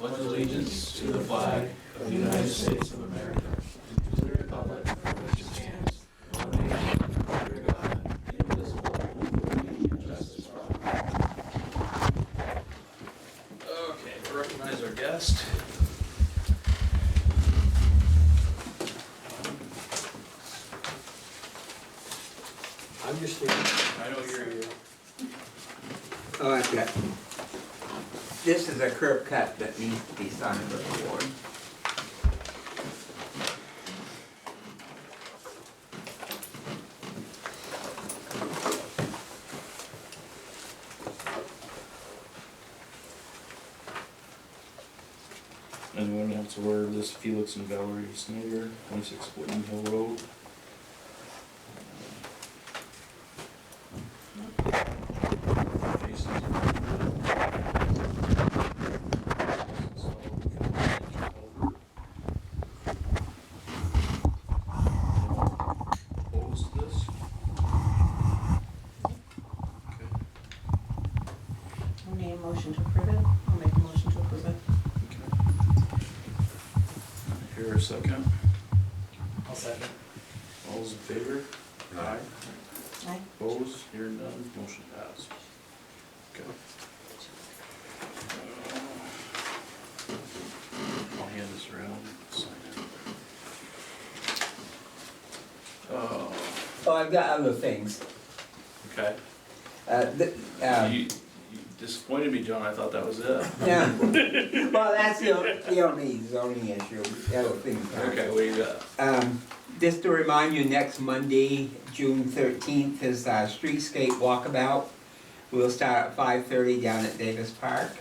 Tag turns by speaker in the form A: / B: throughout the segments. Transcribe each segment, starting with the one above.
A: pledge allegiance to the flag of the United States of America, and to the republic for which it stands, one nation, under God, indivisible, with liberty and justice for all. Okay, we'll recognize our guest.
B: I'm just here.
A: I know you're here.
C: Oh, I've got, this is a curb cut that needs to be signed by the board.
A: Anyone else aware of this? Felix and Valerie Snyder, 26 Woodland Hill Road. Opposed to this? Okay.
D: I need a motion to approve it. I'll make a motion to approve it.
A: Here a second.
B: I'll second.
A: All those in favor? Aye.
D: Aye.
A: Opposed? Hearing none, motion passed. Okay. I'll hand this around, sign it.
C: Oh, I've got other things.
A: Okay. You disappointed me, John, I thought that was it.
C: Yeah. Well, that's the only zoning issue, the other things.
A: Okay, what do you got?
C: Just to remind you, next Monday, June 13th, is Streetscape Walkabout. We'll start at 5:30 down at Davis Park,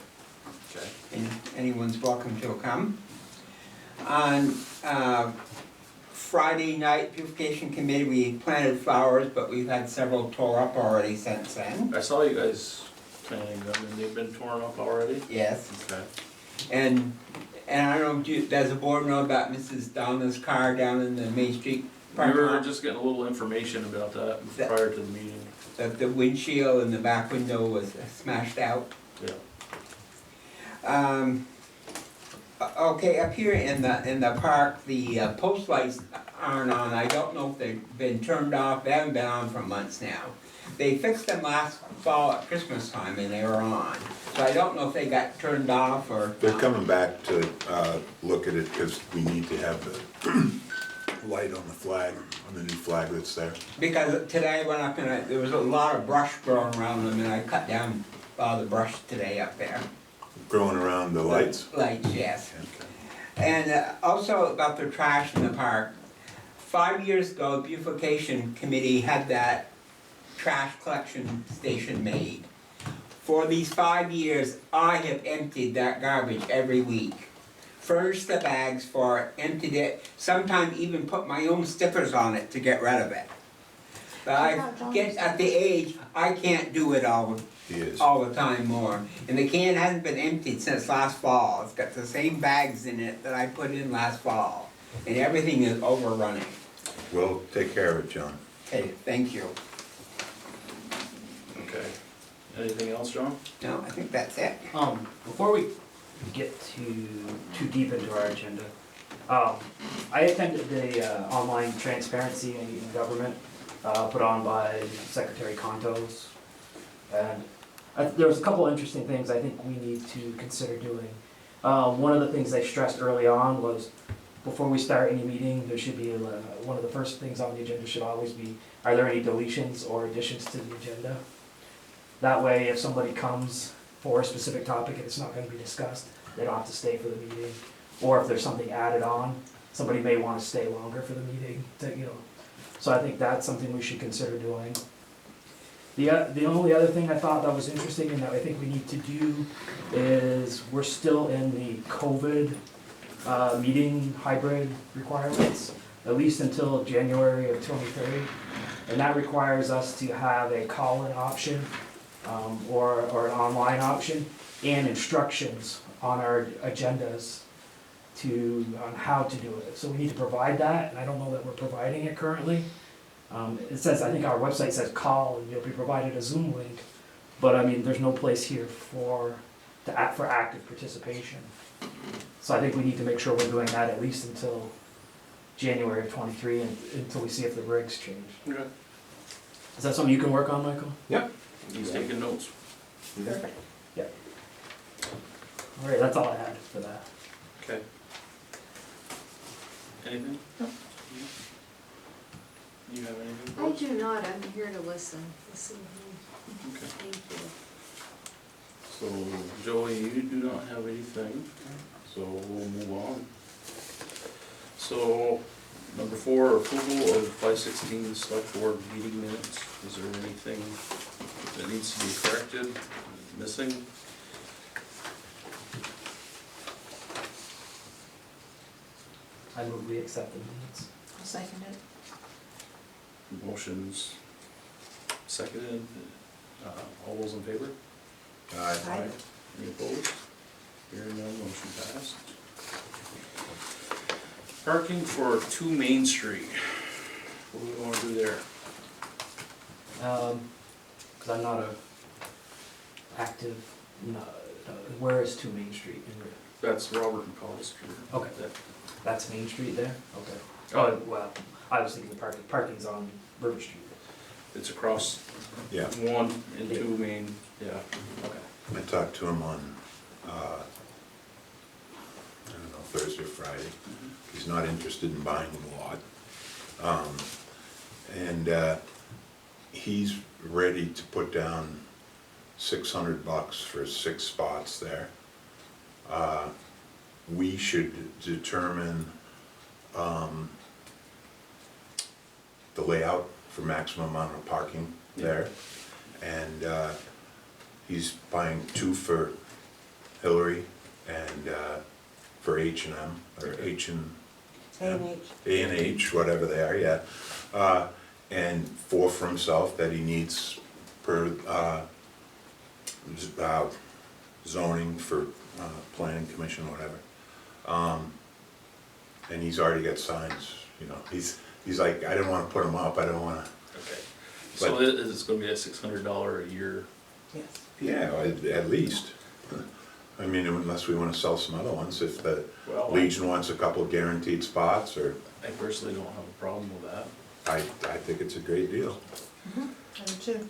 A: Okay.
C: and anyone's welcome to come. On Friday night, Beautification Committee, we planted flowers, but we've had several tore up already since then.
A: I saw you guys planting them, and they've been torn up already?
C: Yes.
A: Okay.
C: And I don't know, does the board know about Mrs. Donna's car down in the Main Street
A: We
C: parking
A: were
C: lot?
A: just getting a little information about that prior to the meeting.
C: That the windshield in the back window was smashed out.
A: Yeah.
C: Okay, up here in the park, the post lights aren't on. I don't know if they've been turned off. They haven't been on for months now. They fixed them last fall at Christmas time and they were on. So I don't know if they got turned off or.
E: They're coming back to look at it because we need to have the light on the flag, on the new flag that's there.
C: Because today we're not gonna, there was a lot of brush growing around them and I cut down all the brush today up there.
E: Growing around the lights?
C: Lights, yes.
E: Okay.
C: And also about the trash in the park. 5 years ago, the Beautification Committee had that trash collection station made. For these 5 years, I have emptied that garbage every week. Furnished the bags for it, emptied it, sometimes even put my own stickers on it to get rid of it. But I get at the age, I can't do it all the time more. And the can hasn't been emptied since last fall. It's got the same bags in it that I put in last fall. And everything is overrunning.
E: We'll take care of it, John.
C: Okay, thank you.
A: Okay. Anything else, John?
C: No, I think that's it.
B: Before we get too deep into our agenda, I attended the online transparency in government put on by Secretary Contos, and there was a couple of interesting things I think we need to consider doing. One of the things they stressed early on was before we start any meeting, there should be one of the first things on the agenda should always be, are there any deletions or additions to the agenda? That way, if somebody comes for a specific topic and it's not going to be discussed, they don't have to stay for the meeting. Or if there's something added on, somebody may want to stay longer for the meeting. So I think that's something we should consider doing. The only other thing I thought that was interesting and that I think we need to do is we're still in the COVID meeting hybrid requirements, at least until January of 2030. And that requires us to have a call-in option or an online option and instructions on our agendas on how to do it. So we need to provide that, and I don't know that we're providing it currently. It says, I think our website says call and you'll be provided a Zoom link, but I mean, there's no place here for active participation. So I think we need to make sure we're doing that at least until January of '23, and until we see if the regs change.
A: Okay.
B: Is that something you can work on, Michael?
A: Yep. He's taking notes.
D: Perfect.
B: All right, that's all I had for that.
A: Okay. Anything?
D: No.
A: You have anything?
F: I do not, I'm here to listen this evening.
A: Okay.
F: Thank you.
A: So Joey, you do not have anything, so we'll move on. So, number 4, approval of 5/16 select board meeting minutes. Is there anything that needs to be corrected, missing?
B: I move we accept the minutes.
D: I'll second it.
A: Motions seconded, all those in favor?
D: Aye.
A: Any opposed? Hearing none, motion passed. Parking for 2 Main Street. What do we wanna do there?
B: Cause I'm not a active, where is 2 Main Street?
A: That's Robert and Paul Street.
B: Okay. That's Main Street there? Okay. Oh, well, I was thinking the parking's on River Street.
A: It's across
E: Yeah,
A: 1 and 2 Main, yeah.
B: Okay.
E: I talked to him on, I don't know, Thursday or Friday. He's not interested in buying the lot. And he's ready to put down $600 for 6 spots there. We should determine the layout for maximum amount of parking there. And he's buying 2 for Hillary and for H&M, or H&M.
D: A&H.
E: A&H, whatever they are, yeah. And 4 for himself that he needs per zoning for planning commission, whatever. And he's already got signs, you know, he's like, I didn't wanna put them up, I don't wanna,
A: Okay. So it's gonna be a $600 a year?
D: Yes.
E: yeah, at least. I mean, unless we wanna sell some other ones, if the
A: Well,
E: Legion wants a couple guaranteed spots, or,
A: I personally don't have a problem with that.
E: I think it's a great deal.
D: I do too.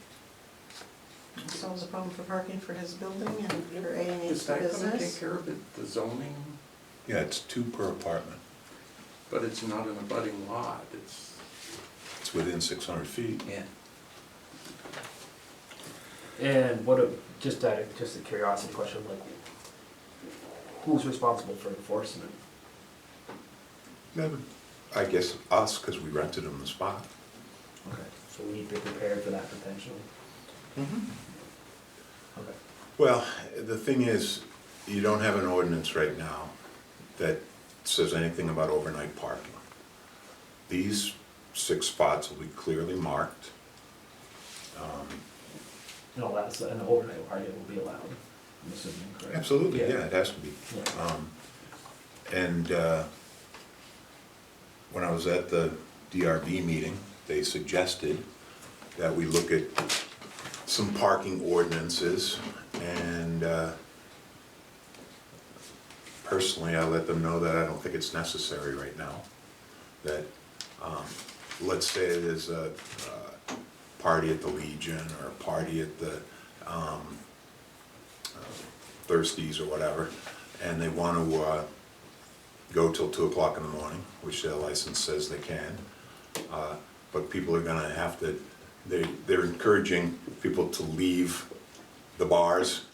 D: Solves a problem for parking for his building and for A&H
G: Is
D: for
G: that gonna take
D: business.
G: care of it, the zoning,
E: Yeah, it's 2 per apartment,
G: but it's not an abutting lot, it's,
E: it's within 600 feet.
G: yeah.
B: And just a curiosity question, like, who's responsible for enforcement?
E: I guess us, because we rented them the spot.
B: Okay. So we need to be prepared for that potentially. Okay.
E: Well, the thing is, you don't have an ordinance right now that says anything about overnight parking. These 6 spots will be clearly marked.
B: And all that's, an overnight party will be allowed, I'm assuming, correct?
E: Absolutely, yeah, it has to be.
B: Yeah.
E: And when I was at the DRB meeting, they suggested that we look at some parking ordinances, and personally, I let them know that I don't think it's necessary right now. That, let's say there's a party at the Legion, or a party at the Thirsties or whatever, and they want to go till 2 o'clock in the morning, which their license says they can. But people are gonna have to, they're encouraging people to leave the bars,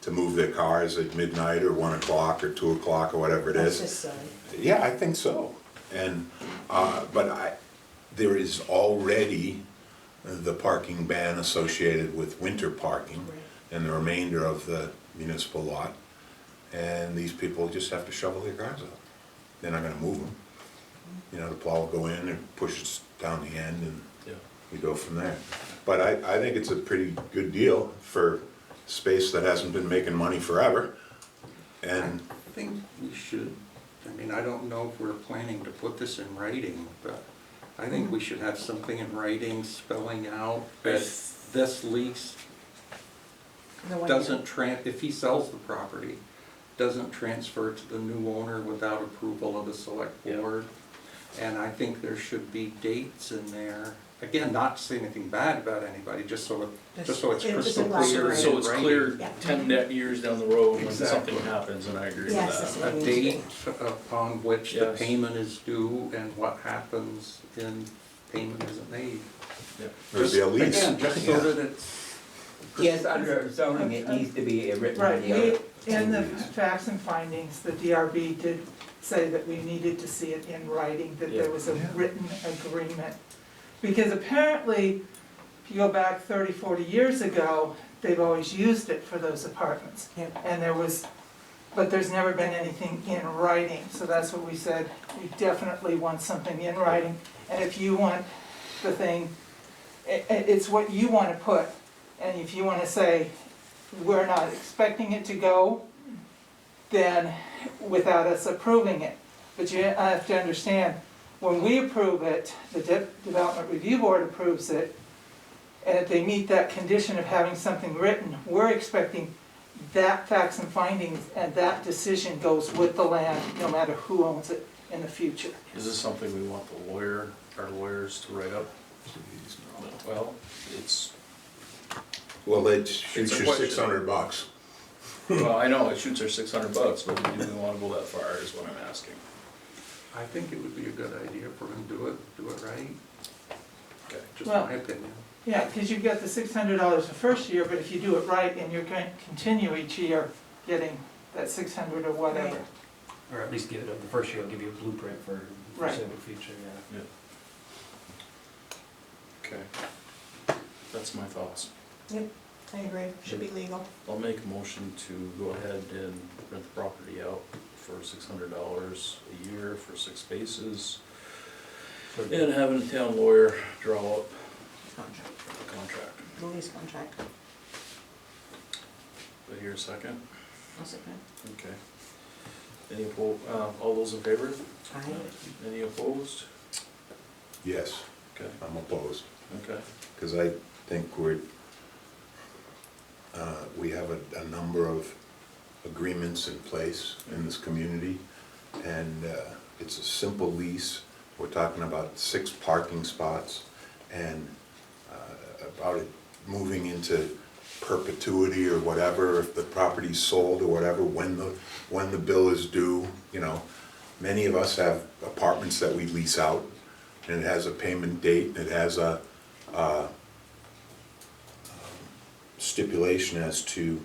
E: to move their cars at midnight or 1 o'clock or 2 o'clock or whatever it
D: That's
E: is.
D: just silly.
E: Yeah, I think so. And, but there is already the parking ban associated with winter parking
D: Right.
E: and the remainder of the municipal lot. And these people just have to shovel their cars out. They're not gonna move them. You know, the plow will go in and push it down the end, and
A: Yeah.
E: we go from there. But I think it's a pretty good deal for space that hasn't been making money forever. And
G: I think we should, I mean, I don't know if we're planning to put this in writing, but I think we should have something in writing spelling out that this lease
D: The one
G: doesn't if he sells the property, doesn't transfer to the new owner without approval of the select
A: Yeah.
G: board. And I think there should be dates in there. Again, not to say anything bad about anybody, just so it's
D: Just
G: crystal
D: a black and
G: clear.
D: white.
A: So it's
G: in
A: clear
G: writing.
D: Yeah.
A: 10 net years down the road when
G: Exactly.
A: something happens, and I agree with
D: Yes,
A: that.
D: that's
G: A
D: what it needs
G: date
D: to be.
G: upon which the
A: Yes.
G: payment is due and what happens in payment isn't made.
A: Yeah.
E: There'd be a lease.
G: Again, just so
E: Yeah.
G: that it's.
C: Yes, under zoning, it needs to be a written
H: Right,
C: deal.
H: in the facts and findings, the DRB did say that we needed to see it in writing, that there was a written agreement. Because apparently, if you go back 30, 40 years ago, they've always used it for those apartments.
D: Yep.
H: And but there's never been anything in writing, so that's what we said, we definitely want something in writing. And if you want the thing, it's what you wanna put, and if you wanna say, we're not expecting it to go, then without us approving it. But you have to understand, when we approve it, the Development Review Board approves it, and if they meet that condition of having something written, we're expecting that facts and findings and that decision goes with the land, no matter who owns it in the future.
A: Is this something we want our lawyers to write up?
E: Please, no.
A: Well, it's,
E: Well, it
A: It's
E: shoots
A: a
E: you
A: question.
E: $600.
A: well, I know, it shoots our $600, but do we wanna go that far, is what I'm asking.
G: I think it would be a good idea for them to do it right,
A: Okay.
G: just
H: Well-
G: my opinion.
H: Yeah, because you've got the $600 the first year, but if you do it right, and you're going to continue each year getting that 600 or whatever.
B: Or at least give it, the first year I'll give you a blueprint for
H: Right.
B: foreseeable future, yeah.
A: Okay. That's my thoughts.
D: Yep, I agree, should be legal.
A: I'll make a motion to go ahead and rent the property out for $600 a year for 6 spaces. And having a town lawyer draw up
D: Contract.
A: a contract.
D: The lease contract.
A: Do I hear a second?
D: I'll second.
A: Okay. Any all those in favor?
D: Aye.
A: Any opposed?
E: Yes,
A: Okay,
E: I'm opposed,
A: okay.
E: because I think we have a number of agreements in place in this community, and it's a simple lease. We're talking about 6 parking spots, and about it moving into perpetuity or whatever, if the property's sold or whatever, when the bill is due, you know. Many of us have apartments that we lease out, and it has a payment date, and it has a stipulation as to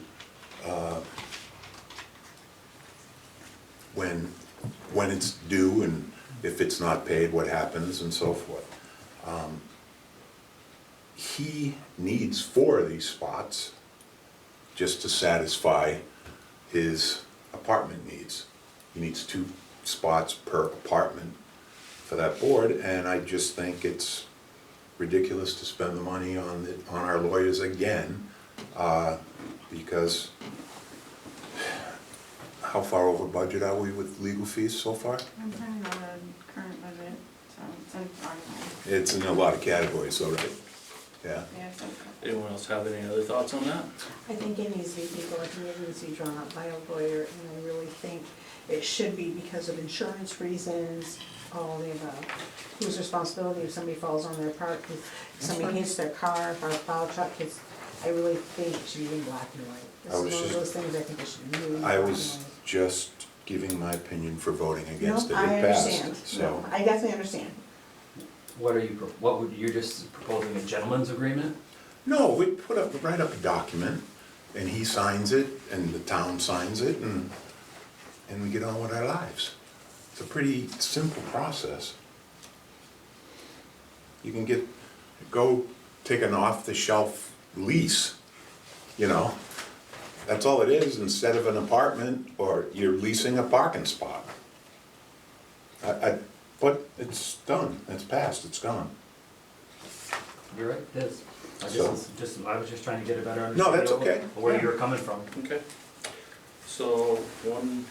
E: when it's due, and if it's not paid, what happens, and so forth. He needs 4 of these spots just to satisfy his apartment needs. He needs 2 spots per apartment for that board, and I just think it's ridiculous to spend the money on our lawyers again, because how far over budget are we with legal fees so far?
D: I'm trying on a current budget, so it's in our line.
E: It's in a lot of categories, though, right? Yeah.
D: Yeah, it's okay.
A: Anyone else have any other thoughts on that?
D: I think it needs to be legal, I think it needs to be drawn up by a lawyer, and I really think it should be because of insurance reasons, all the above. Whose responsibility if somebody falls on their part, if somebody hits their car, if our plow truck hits, I really think it should be in black and white. This
E: I
D: is
E: was
D: one of
E: just-
D: those things I think it should be really in
E: I
D: black
E: was
D: and white.
E: just giving my opinion for voting against it.
D: No, I
E: It passed,
D: understand,
E: so.
D: no, I definitely understand.
B: You're just proposing a gentleman's agreement?
E: No, we write up a document, and he signs it, and the town signs it, and we get on with our lives. It's a pretty simple process. You can go take an off-the-shelf lease, you know? That's all it is, instead of an apartment, or you're leasing a parking spot. But it's done, it's passed, it's gone.
B: You're right, it is. I was just trying to get a better
E: No,
B: understanding
E: that's
B: of
E: okay.
B: where you were coming from.
A: Okay. So, 1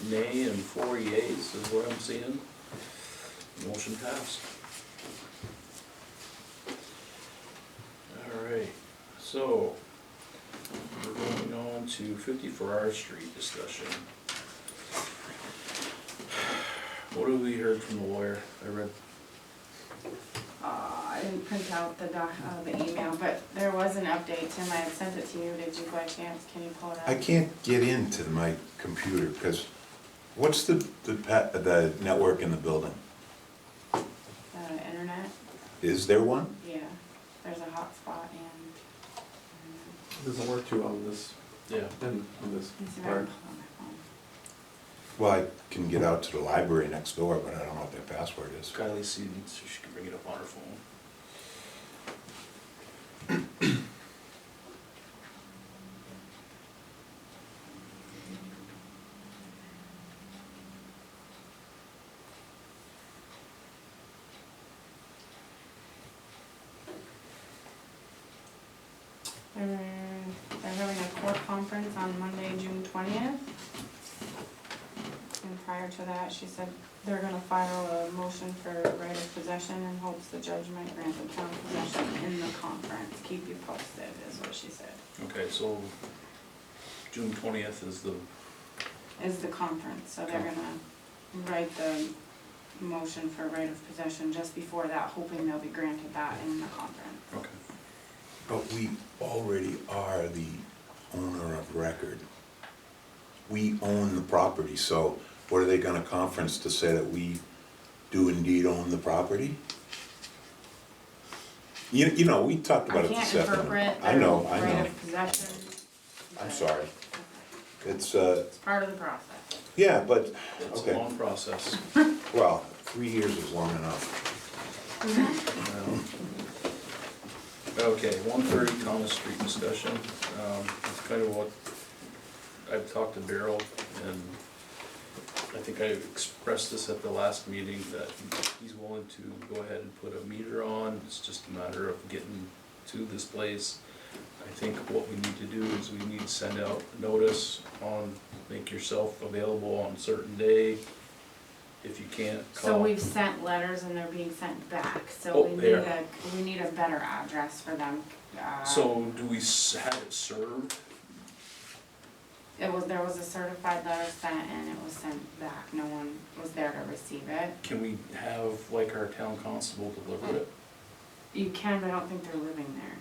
A: nay and 4 yeas is what I'm seeing. Motion passed. All right, so we're going on to 54R Street discussion. What have we heard from the lawyer? I read,
I: I didn't print out the email, but there was an update, Tim, I had sent it to you, did you by chance, can you pull it up?
E: I can't get into my computer, because what's the network in the building?
I: Internet,
E: Is there one?
I: yeah, there's a hotspot and.
J: Doesn't work too well on this,
A: yeah,
J: on this
I: It's
J: part.
I: around on my phone.
E: Well, I can get out to the library next door, but I don't know what their password is.
A: Kylie Seaton, so she can bring it up on her phone.
I: They're having a court conference on Monday, June 20th. And prior to that, she said they're gonna file a motion for right of possession in hopes the judge might grant the town possession in the conference. Keep you posted, is what she said.
A: Okay, so June 20th is the,
I: Is the conference, so they're gonna write the motion for right of possession just before that, hoping they'll be granted that in the conference.
A: okay.
E: But we already are the owner of record. We own the property, so what are they gonna conference to say that we do indeed own the property? You know, we talked about it
I: I
E: this
I: can't
E: afternoon.
I: interpret
E: I know,
I: the
E: I
I: right
E: know.
I: of possession.
E: I'm
I: but
E: sorry. It's,
I: It's part of the process.
E: yeah, but,
A: It's a
E: okay,
A: long process.
E: well, 3 years is long enough.
A: Okay, 130 Thomas Street discussion. It's kind of what, I've talked to Beryl, and I think I expressed this at the last meeting, that he's willing to go ahead and put a meter on. It's just a matter of getting to this place. I think what we need to do is we need to send out a notice on, make yourself available on a certain day. If you can't call.
I: So we've sent letters and they're being sent back, so
A: Oh,
I: we
A: they
I: need
A: are.
I: we need a better address for them.
A: So do we have it served?
I: There was a certified letter sent and it was sent back, no one was there to receive it.
A: Can we have like our town constable deliver it?
I: You can, but I don't think they're living there,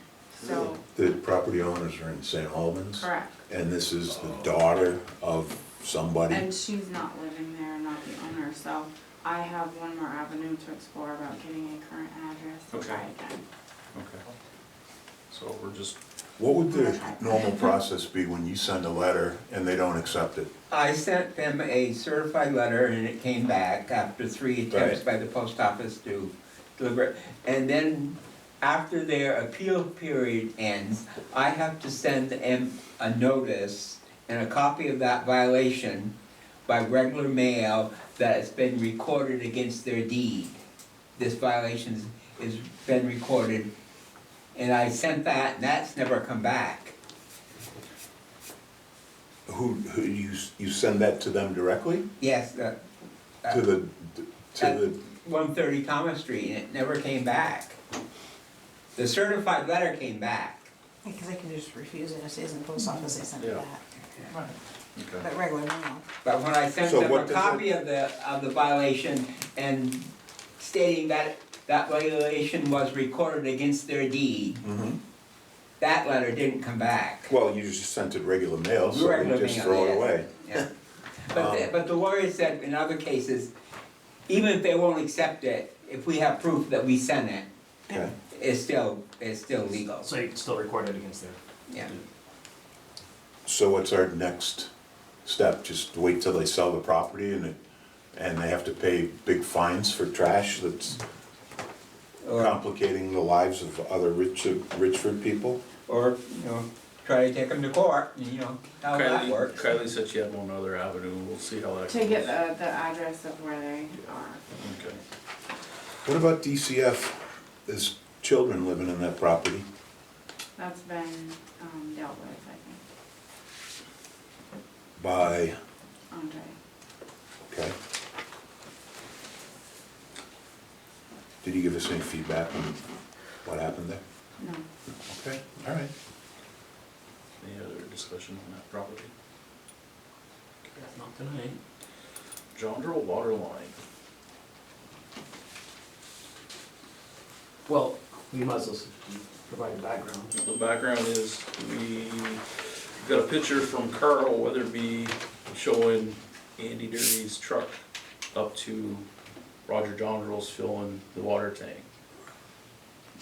I: so,
E: The property owners are in St. Albans,
I: correct.
E: and this is the daughter of somebody.
I: And she's not living there, not the owner, so I have one more avenue to explore about getting a current address to try
A: Okay.
I: again.
A: Okay. So we're just,
E: What would the normal process be when you send a letter and they don't accept it?
C: I sent them a certified letter and it came back after 3 attempts
E: Right.
C: by the post office to deliver it. And then after their appeal period ends, I have to send them a notice and a copy of that violation by regular mail that it's been recorded against their deed. This violation has been recorded, and I sent that, and that's never come back.
E: Who you send that to them directly?
C: Yes,
E: To the
C: 130 Thomas Street, and it never came back. The certified letter came back.
D: Because they can just refuse it, if it stays in the post office, they send it
A: Yeah.
D: back,
H: Right.
A: okay.
D: but regular mail.
C: But when I sent
E: So
C: them
E: what
C: a
E: does
C: copy of the violation and stating that that violation was recorded against their deed,
E: Mhm.
C: that letter didn't come back.
E: Well, you just sent it regular mail, so
C: Regular
E: they just
C: mail,
E: throw it
C: yes.
E: away.
C: Yeah. But the lawyer said in other cases, even if they won't accept it, if we have proof that we sent it,
E: Okay.
C: it's still legal.
B: So you can still record it against their.
C: Yeah.
E: So what's our next step? Just wait till they sell the property and they have to pay big fines for trash that's
C: Or,
E: complicating the lives of other Richford people?
C: or, try to take them to court, and how that works.
A: Kylie said she had one other avenue, we'll see how that goes.
I: To get the address of where they are.
A: Okay.
E: What about DCF? There's children living in that property.
I: That's been dealt with, I
E: By,
I: think, Andre.
E: okay. Did he give us any feedback on what happened there?
I: No.
E: Okay, all right.
A: Any other discussion on that property?
B: Not tonight.
A: John Water Line.
B: Well, we might as well provide a background.
A: The background is, we got a picture from Carl Weatherby showing Andy Derby's truck up to Roger Johnsrose filling the water tank.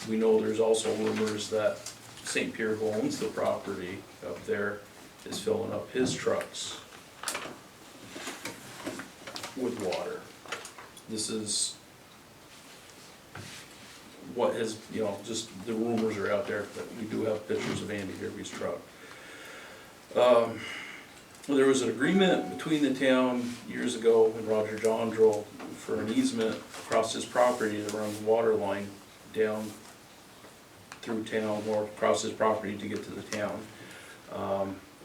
A: We know there's also rumors that St. Pierre, who owns the property up there, is filling up his trucks with water. This is what has, you know, just the rumors are out there, but we do have pictures of Andy Derby's truck. There was an agreement between the town years ago and Roger Johnsrose for an easement across his property to run the water line down through town or across his property to get to the town.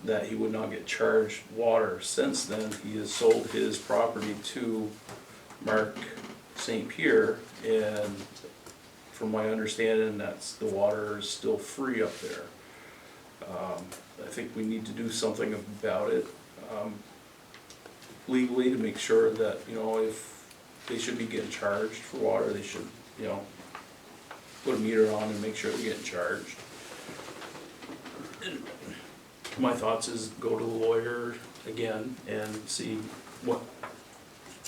A: That he would not get charged water. Since then, he has sold his property to Mark St. Pierre, and from my understanding, the water is still free up there. I think we need to do something about it legally to make sure that, you know, if they should be getting charged for water, they should, you know, put a meter on and make sure they're getting charged. And my thoughts is go to the lawyer again and see what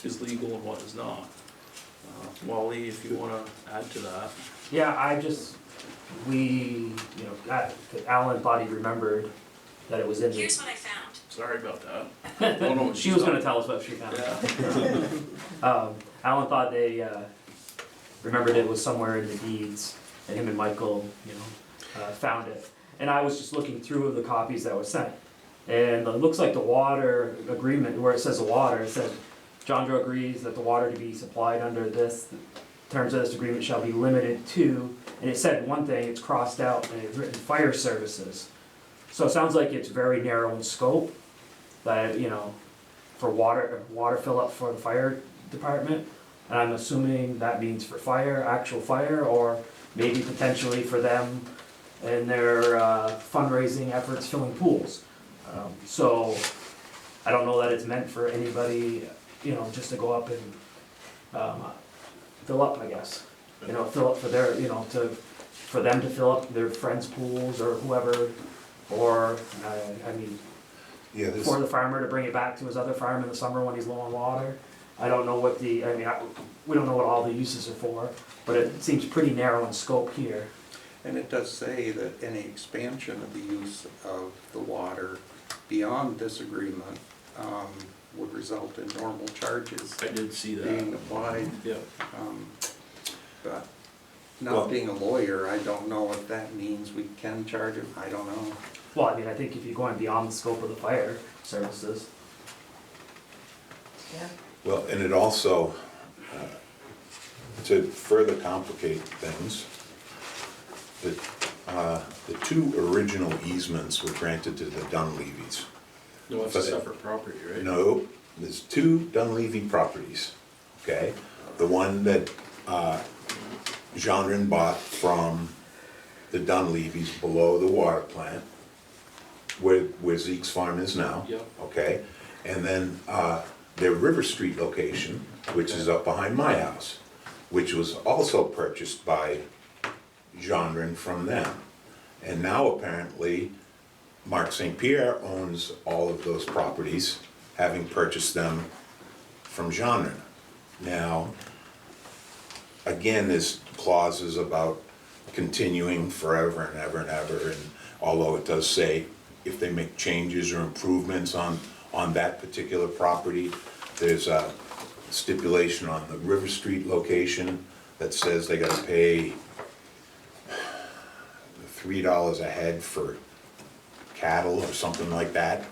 A: is legal and what is not. Wally, if you wanna add to that.
B: Yeah, Alan thought he remembered that it was in the.
F: Here's what I found.
A: Sorry about that. Don't know what
B: She was gonna tell us what she found.
A: Yeah.
B: Alan thought they, remembered it was somewhere in the deeds, and him and Michael, found it. And I was just looking through the copies that were sent, and it looks like the water agreement, where it says the water, it says, Johnsrose agrees that the water to be supplied under this, terms of this agreement shall be limited to, and it said one thing, it's crossed out, and it's written fire services. So it sounds like it's very narrow in scope, that, for water fill up for the fire department. And I'm assuming that means for fire, actual fire, or maybe potentially for them and their fundraising efforts filling pools. So I don't know that it's meant for anybody, just to go up and fill up, I guess. Fill up for their, for them to fill up their friends' pools or whoever, or,
E: Yeah, this,
B: for the farmer to bring it back to his other farm in the summer when he's low on water. I don't know what we don't know what all the uses are for, but it seems pretty narrow in scope here.
G: And it does say that any expansion of the use of the water beyond this agreement would result in normal charges
A: I did see
G: being
A: that.
G: applied.
A: Yep.
G: But
E: Well-
G: not being a lawyer, I don't know if that means we can charge them, I don't know.
B: Well, I think if you're going beyond the scope of the fire services.
D: Yeah.
E: well, and it also, to further complicate things, the two original easements were granted to the Dunleavys.
A: No, it's a separate property, right?
E: No, there's two Dunleavy properties, okay? The one that Gendron bought from the Dunleavys below the water plant, where Zeke's farm is now.
A: Yep.
E: Okay, and then their River Street location, which is up behind my house, which was also purchased by Gendron from them. And now apparently Mark St. Pierre owns all of those properties, having purchased them from Gendron. Now, again, there's clauses about continuing forever and ever and ever, and although it does say if they make changes or improvements on that particular property, there's a stipulation on the River Street location that says they gotta pay $3 a head for cattle or something like that.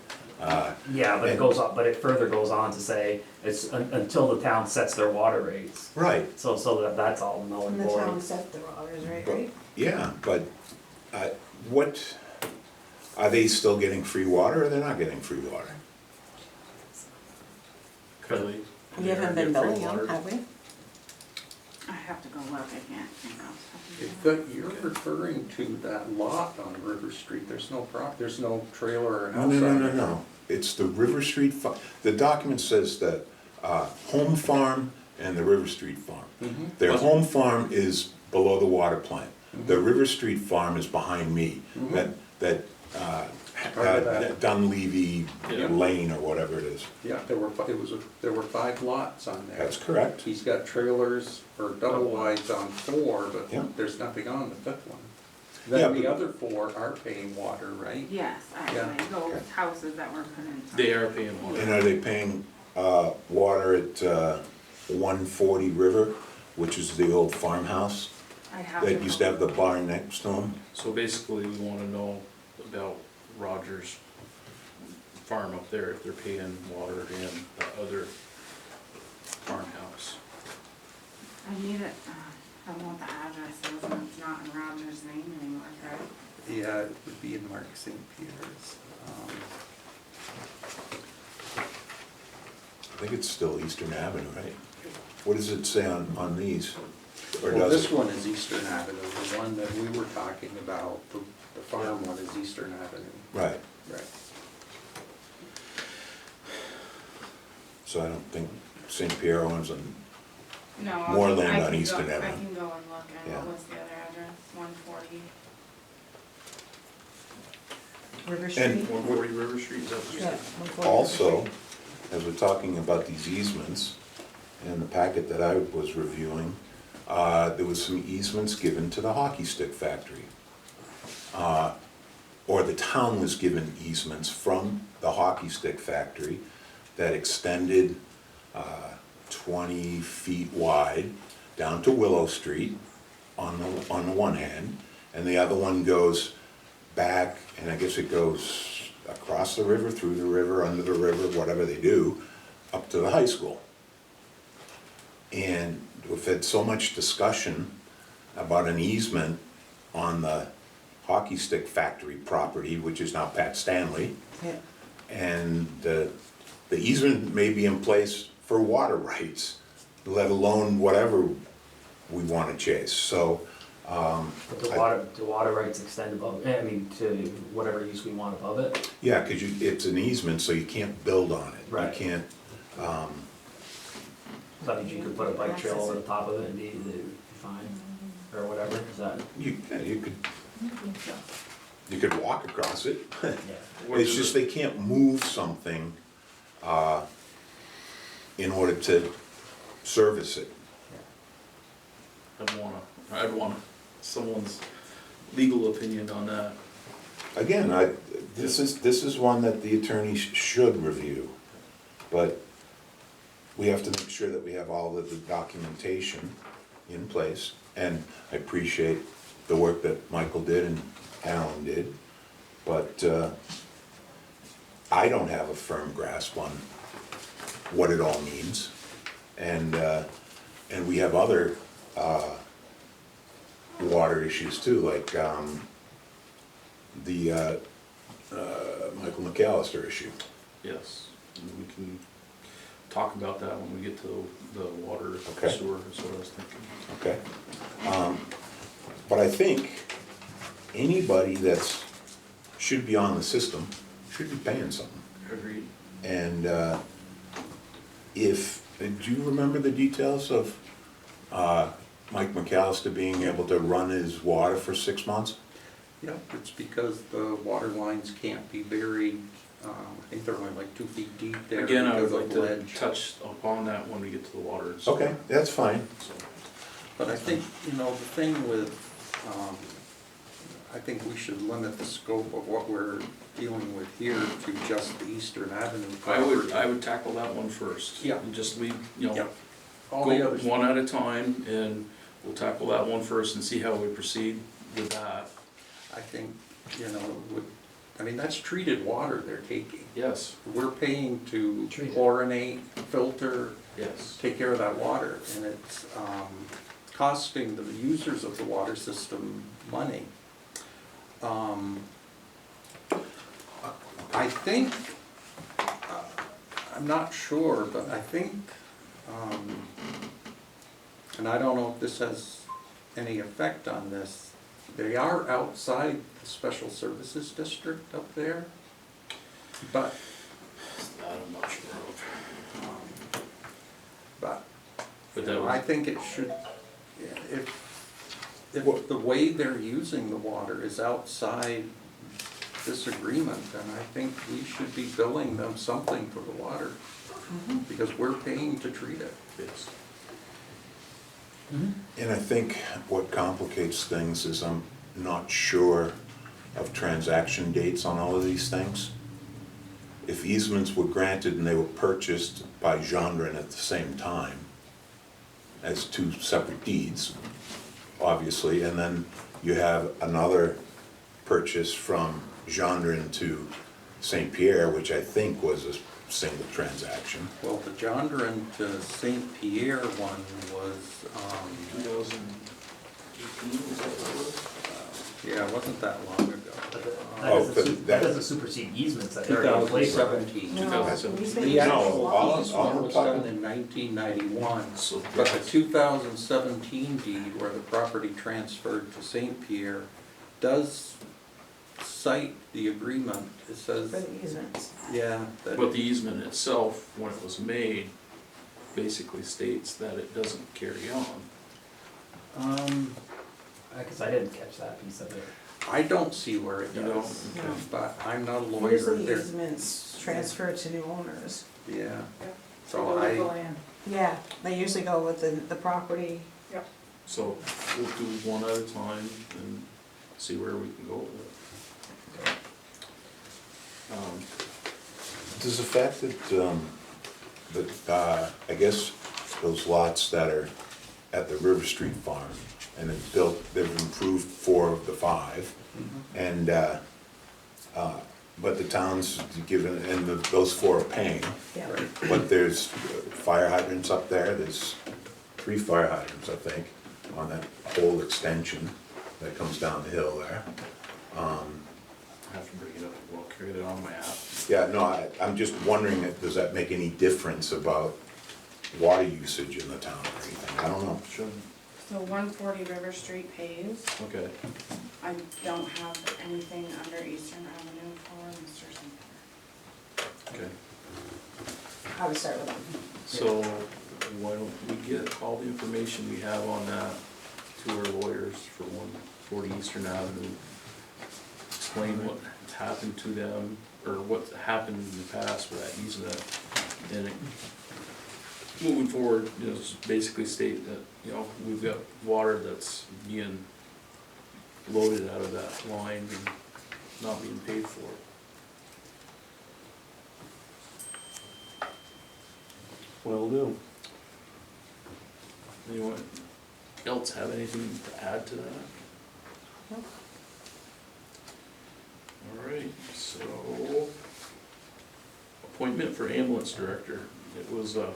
B: Yeah, but it goes up, but it further goes on to say it's until the town sets their water rates.
E: Right,
B: So that's all null
D: And
B: and
D: the town
B: void.
D: set the waters, right,
E: but, yeah, but what, are they still getting free water or they're not getting free water?
A: Kylie,
D: We haven't been
A: get free
D: billing them,
A: water?
D: have we?
I: I have to go look, I can't think of.
G: If you're referring to that lot on River Street, there's no trailer or house on it.
E: No, it's the River Street, the document says that Home Farm and the River Street farm.
G: Mhm.
E: Their home farm is below the water plant.
G: Mhm.
E: The River Street farm is behind me,
G: Mhm.
E: that
G: Part of that.
E: Dunleavy
J: Yeah.
E: Lane or whatever it is.
G: Yeah, there were 5 lots on there.
E: That's correct.
G: He's got trailers or double wides on 4,
E: Yeah.
G: but there's nothing on the 5th one.
E: Yeah,
G: Then the
E: but-
G: other 4 are paying water, right?
I: Yes, actually, those
E: Okay.
I: houses that were put in.
J: They are paying water.
E: And are they paying water at 140 River, which is the old farmhouse
I: I'd have to.
E: that used to have the barn next to them?
J: So basically, we wanna know about Rogers Farm up there, if they're paying water and the other farmhouse.
I: I need it, I don't know what the address is, and it's not in Roger's name anymore, correct?
G: Yeah, it would be in Mark St. Peter's.
E: I think it's still Eastern Avenue, right? What does it say on these? Or
G: Well,
E: does
G: this
E: it?
G: one is Eastern Avenue, the one that we were talking about, the farm one is Eastern Avenue.
E: Right,
G: Right.
E: so I don't think St. Pierre owns them.
I: No.
E: More
I: I
E: land on
I: can
E: Eastern
I: go- I
E: Avenue.
I: can go and look, and
E: Yeah.
I: what was the other address, 140?
D: River
E: And-
D: Street.
J: 140 River Street, is that what you
D: Yeah,
J: said?
D: 140 River
E: Also,
D: Street.
E: as we're talking about these easements, in the packet that I was reviewing, there was some easements given to the hockey stick factory. Or the town was given easements from the hockey stick factory that extended 20 feet wide down to Willow Street on the one hand, and the other one goes back, and I guess it goes across the river, through the river, under the river, whatever they do, up to the high school. And we've had so much discussion about an easement on the hockey stick factory property, which is now Pat Stanley.
D: Yeah.
E: And the easement may be in place for water rights, let alone whatever we wanna chase, so,
B: But the water rights extend above, I mean, to whatever use we want above it.
E: yeah, cause it's an easement, so you can't build on it.
B: Right.
E: You can't,
B: So that means you could put a bike trail over the top of it and be fine, or whatever, is that?
E: yeah, you could walk across it.
B: Yeah.
E: It's just they can't move something, in order to service it.
J: I'd want someone's legal opinion on that.
E: Again, this is one that the attorney should review, but we have to make sure that we have all of the documentation in place. And I appreciate the work that Michael did and Alan did, but I don't have a firm grasp on what it all means. And we have other water issues too, like the Michael McAllister issue.
J: Yes, and we can talk about that when we get to the water
E: Okay.
J: sewer, is what I was thinking.
E: Okay. But I think anybody should be on the system should be paying something.
J: Agreed.
E: And do you remember the details of Mike McAllister being able to run his water for 6 months?
G: Yeah, it's because the water lines can't be buried, I think they're only like 2 feet deep there
J: Again, I would
G: because
J: like
G: of
J: to
G: ledge.
J: touch upon that when we get to the water. and sewer.
E: Okay, that's fine.
J: So,
G: But I think, the thing with, I think we should limit the scope of what we're dealing with here to just the Eastern Avenue property.
J: I would tackle that one first.
G: Yeah.
J: And just leave,
G: Yeah. All the
J: go
G: others.
J: one at a time, and we'll tackle that one first and see how we proceed with that.
G: I think, that's treated water they're taking.
J: Yes,
G: We're paying to
B: Treat it.
G: chlorinate, filter,
J: yes.
G: take care of that water, and it's costing the users of the water system money. I think, I'm not sure, but I think, and I don't know if this has any effect on this, they are outside the special services district up there, but
J: That I'm not sure of.
G: But
J: But that
G: I
J: was,
G: think it should, if the way they're using the water is outside this agreement, then I think we should be billing them something for the water. Because we're paying to treat it.
J: yes.
E: And I think what complicates things is I'm not sure of transaction dates on all of these things. If easements were granted and they were purchased by Gendron at the same time as two separate deeds, obviously, and then you have another purchase from Gendron to St. Pierre, which I think was a single transaction.
G: Well, the Gendron to St. Pierre one was,
J: 2018, is that what it was?
G: yeah, it wasn't that long ago.
B: That doesn't supersede easements that are in place.
G: 2017.
D: No,
J: 2017.
D: he's
G: The
D: been-
G: actual
E: all-
G: easement
E: all
G: was
E: talking-
G: done in 1991,
J: So,
G: but the 2017 deed where the property transferred to St. Pierre does cite the agreement. It says,
D: For the easements.
G: yeah, that
J: but the easement itself, when it was made, basically states that it doesn't carry on.
B: Because I didn't catch that piece of it.
G: I don't see where it
J: You don't?
G: does,
D: No.
G: but I'm not a lawyer.
D: Usually
G: There-
D: easements transfer to new owners.
G: Yeah,
H: So
G: so
H: the
G: I,
H: land.
D: Yeah, they usually go with the property.
J: So we'll do one at a time and see where we can go with it.
E: Does the fact that, I guess those lots that are at the River Street Farm, and it's built, they've improved 4 of the 5, and, but the town's given, and those 4 are paying,
D: Yeah.
E: but there's fire hydrants up there's 3 fire hydrants, I think, on that whole extension that comes down the hill there.
J: I have to bring it up, well, create it on my app.
E: Yeah, no, I'm just wondering, does that make any difference about water usage in the town or anything? I don't know.
J: Shouldn't,
I: So 140 River Street pays.
J: okay.
I: I don't have anything under Eastern Avenue for Mr. Sinclair.
J: Okay,
D: I would start with them.
J: so why don't we get all the information we have on that to our lawyers for 140 Eastern Avenue? Explain what happened to them, or what happened in the past with that easement. And moving forward, just basically state that, we've got water that's being loaded out of that line and not being paid for. Will do. Anyone else have anything to add to that?
D: No.
J: Alright, so, appointment for ambulance director, it was, at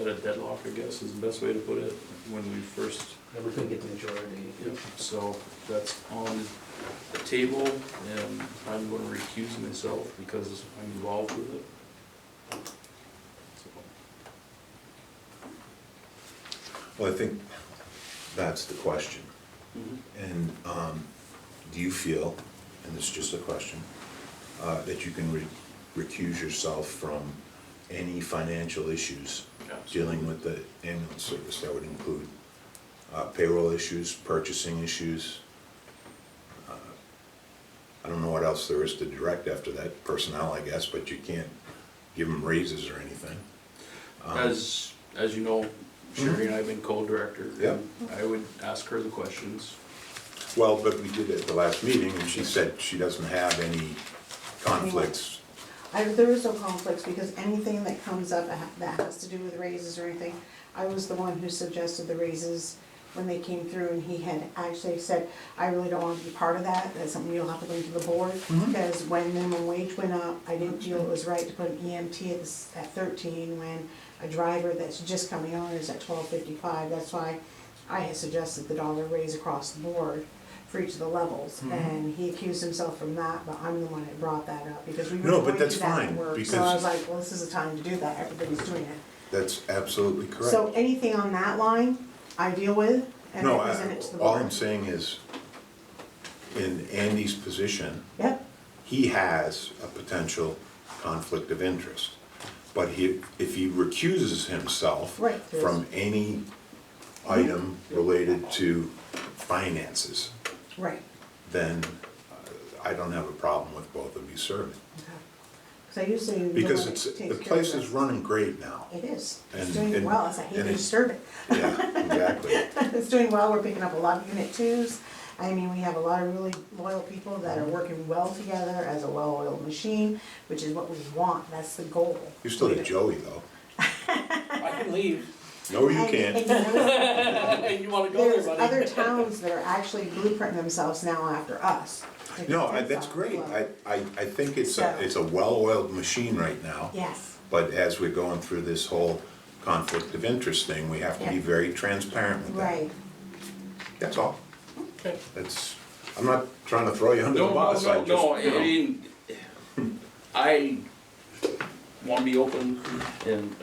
J: a deadlock, I guess, is the best way to put it, when we first.
B: And we couldn't get the majority.
J: Yep, so that's on the table, and I'm gonna recuse myself because I'm involved with it. So,
E: Well, I think that's the question. And do you feel, and this is just a question, that you can recuse yourself from any financial issues dealing with the ambulance service? That would include payroll issues, purchasing issues. I don't know what else there is to direct after that, personnel, I guess, but you can't give them raises or anything.
J: As you know, Sherry and I have been co-director.
E: Yeah.
J: I would ask her the questions.
E: Well, but we did it at the last meeting, and she said she doesn't have any conflicts.
D: There is no conflicts, because anything that comes up that has to do with raises or anything, I was the one who suggested the raises when they came through, and he had actually said, I really don't want to be part of that, that's something you'll have to bring to the board. Because when minimum wage went up, I didn't feel it was right to put an EMT at 13 when a driver that's just coming on is at $12.55. That's why I had suggested the dollar raise across the board for each of the levels, and he accused himself from that, but I'm the one that brought that up, because we were
E: No, but
D: going
E: that's
D: to that at
E: fine,
D: work. So
E: because-
D: I was like, well, this is the time to do that, everybody's doing it.
E: That's absolutely correct.
D: So anything on that line, I deal with, and
E: No,
D: I present it to the
E: all
D: board.
E: I'm saying is, in Andy's position,
D: Yep,
E: he has a potential conflict of interest. but if he recuses himself
D: Right, there's-
E: from any item related to finances,
D: Right.
E: then I don't have a problem with both of you serving.
D: So I usually.
E: Because
D: the one
E: it's,
D: that
E: the
D: takes care
E: place
D: of
E: is
D: it.
E: running great now.
D: It is. It's
E: And-
D: doing
E: and-
D: well. I hate
E: and
D: to
E: it-
D: disturb it.
E: Yeah, exactly.
D: It's doing well. We're picking up a lot of Unit 2s. I mean, we have a lot of really loyal people that are working well together as a well-oiled machine, which is what we want. That's the goal.
E: You still get Joey though.
J: I can leave.
E: No, you
D: And-
E: can't.
D: and you know,
J: You wanna go there,
D: there's
J: buddy?
D: other towns that are actually blueprinting themselves now after us.
E: No, that's great. I think it's
D: So-
E: it's a well-oiled machine right now.
D: Yes,
E: But as we're going through this whole conflict of interest thing, we have to be
D: Yeah.
E: very transparent with that.
D: right.
E: That's all.
J: Okay.
E: I'm not trying to throw you under the bus. I just,
J: No,
E: you know.
J: I mean, I wanna be open and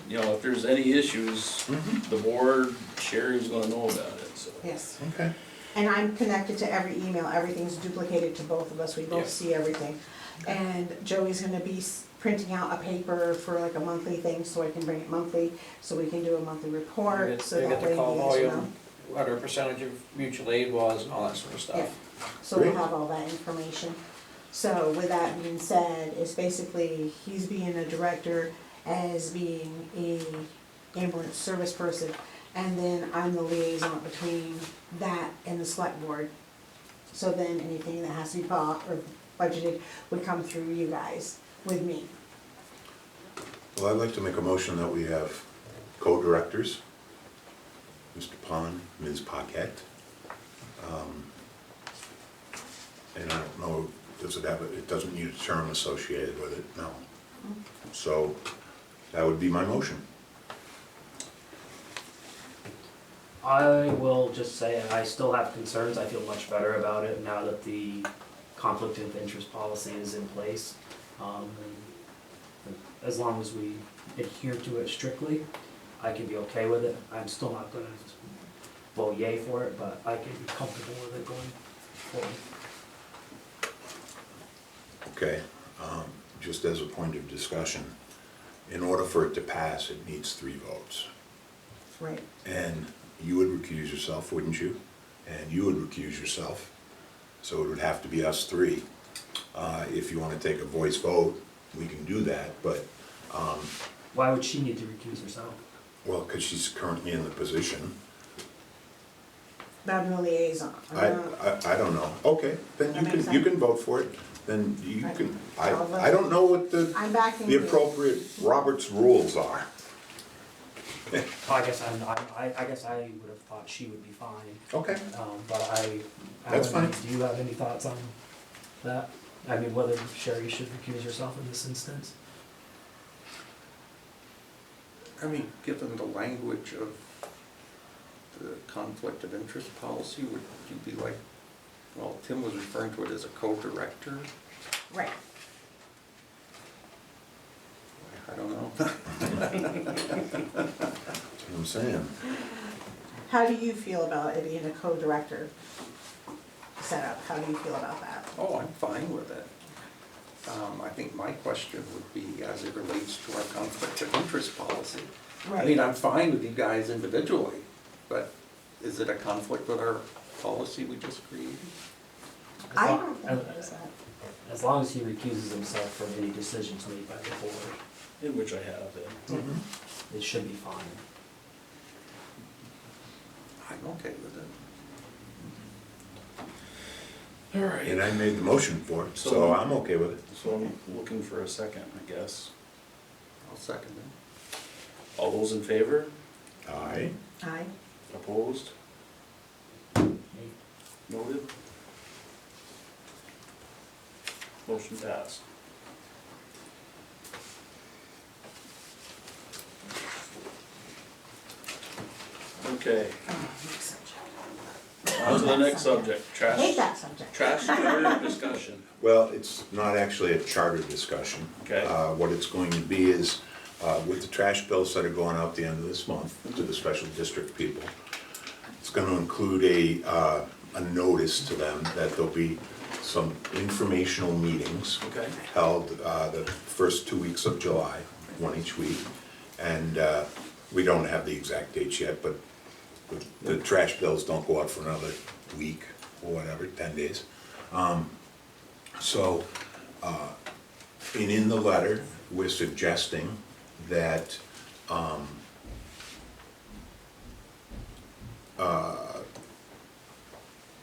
J: if there's any issues, the board, Sherry's gonna know about it, so.
D: Yes.
E: Okay.
D: And I'm connected to every email, everything's duplicated to both of us, we both
J: Yeah.
D: see everything. And Joey's gonna be printing out a paper for like a monthly thing, so I can bring it monthly, so we can do a monthly report, so
K: They
D: that
K: get
D: way
K: to
D: you
K: call
D: guys know.
K: volume, what our percentage of mutual aid was and all that sort of
D: Yeah,
K: stuff.
D: so we'll
E: Great.
D: have all that information. So with that being said, it's basically, he's being a director as being a ambulance service person, and then I'm the liaison between that and the select board. So then anything that has to be bought or budgeted would come through you guys with me.
E: Well, I'd like to make a motion that we have co-directors, Mr. Pond, Ms. Paquette. And I don't know, it doesn't need a term associated with it, no. So that would be my motion.
B: I will just say I still have concerns. I feel much better about it now that the conflict of interest policy is in place. And as long as we adhere to it strictly, I can be okay with it. I'm still not gonna vote yay for it, but I can be comfortable with it going forward.
E: Okay, just as a point of discussion, in order for it to pass, it needs 3 votes.
D: Right.
E: And you would recuse yourself, wouldn't you? And you would recuse yourself, so it would have to be us 3. If you wanna take a voice vote, we can do that, but,
B: Why would she need to recuse herself?
E: well, because she's currently in the position.
D: But I'm the liaison.
E: I don't know. Okay, then
D: That
E: you
D: makes
E: can, you
D: sense.
E: can vote for it, then you
D: Right.
E: can,
D: I'll vote.
E: I don't know what the
D: I'm backing
E: the
D: you.
E: appropriate Robert's rules are.
B: I guess I guess I would have thought she would be fine.
E: Okay.
B: But
E: That's
B: Alan,
E: fine.
B: do you have any thoughts on that? I mean, whether Sherry should recuse herself in this instance?
G: I mean, given the language of the conflict of interest policy, would you be like, well, Tim was referring to it as a co-director?
D: Right.
G: I don't know.
E: That's what I'm saying.
D: How do you feel about it being a co-director setup? How do you feel about that?
G: Oh, I'm fine with it. I think my question would be as it relates to our conflict of interest policy. I mean, I'm fine with you guys individually, but is it a conflict with our policy we just created?
D: I don't think it is that.
B: As long as he recuses himself from any decisions made by the board,
J: In which I have been.
B: it should be fine.
G: I'm okay with it.
J: All right.
E: And I made the motion for it, so
J: So-
E: I'm okay with it.
J: So I'm looking for a second, I guess.
G: I'll second it.
J: All those in favor?
E: Aye.
D: Aye.
J: Opposed? Noted? Motion passed. Okay, on to the next subject,
D: I hate
J: trash,
D: that subject.
J: trash charter discussion.
E: Well, it's not actually a charter discussion.
J: Okay.
E: What it's going to be is, with the trash bills that are going out the end of this month to the special district people, it's gonna include a notice to them that there'll be some informational meetings
J: Okay.
E: held the first 2 weeks of July. one each week. And we don't have the exact dates yet, but the trash bills don't go out for another week or whatever, 10 days. So, and in the letter, we're suggesting that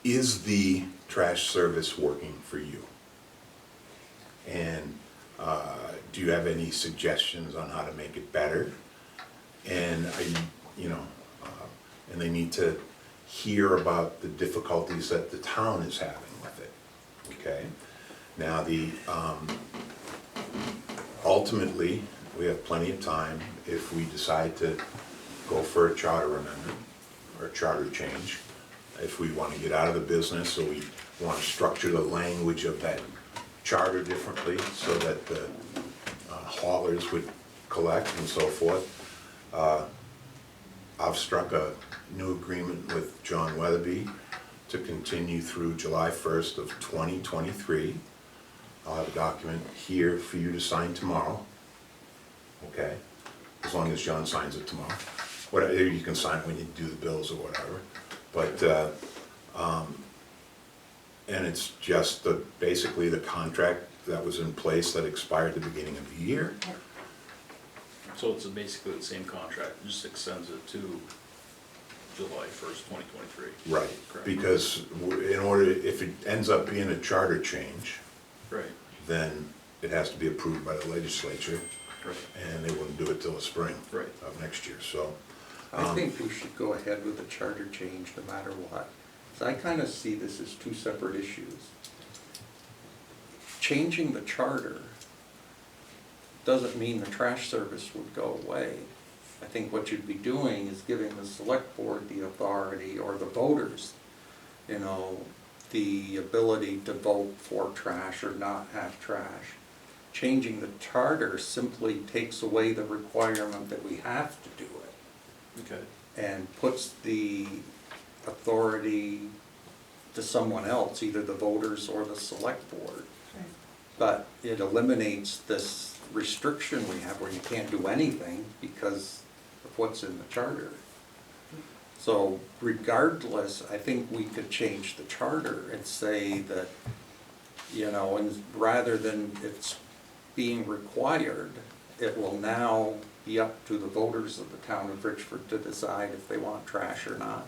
E: is the trash service working for you? And do you have any suggestions on how to make it better? And and they need to hear about the difficulties that the town is having with it, okay? Now, ultimately, we have plenty of time if we decide to go for a charter amendment or a charter change. If we want to get out of the business, or we want to structure the language of that charter differently so that the haulers would collect and so forth. I've struck a new agreement with John Weatherby to continue through July 1st of 2023. I'll have a document here for you to sign tomorrow, okay? As long as John signs it tomorrow. Whatever, you can sign it when you do the bills or whatever. But, and it's just basically the contract that was in place that expired at the beginning of the year.
J: So it's basically the same contract, it just extends it to July 1st, 2023.
E: Right,
J: Correct.
E: because in order, if it ends up being a charter change,
J: Right,
E: then it has to be approved by the legislature,
J: right,
E: and they wouldn't do it till the spring
J: right.
E: of next year, so.
G: I think we should go ahead with the charter change no matter what. So I kind of see this as two separate issues. Changing the charter doesn't mean the trash service would go away. I think what you'd be doing is giving the select board the authority, or the voters, the ability to vote for trash or not have trash. Changing the charter simply takes away the requirement that we have to do it.
J: Okay.
G: And puts the authority to someone else, either the voters or the select board.
D: Right.
G: But it eliminates this restriction we have where you can't do anything because of what's in the charter. So regardless, I think we could change the charter and say that, and rather than it's being required, it will now be up to the voters of the town of Richford to decide if they want trash or not.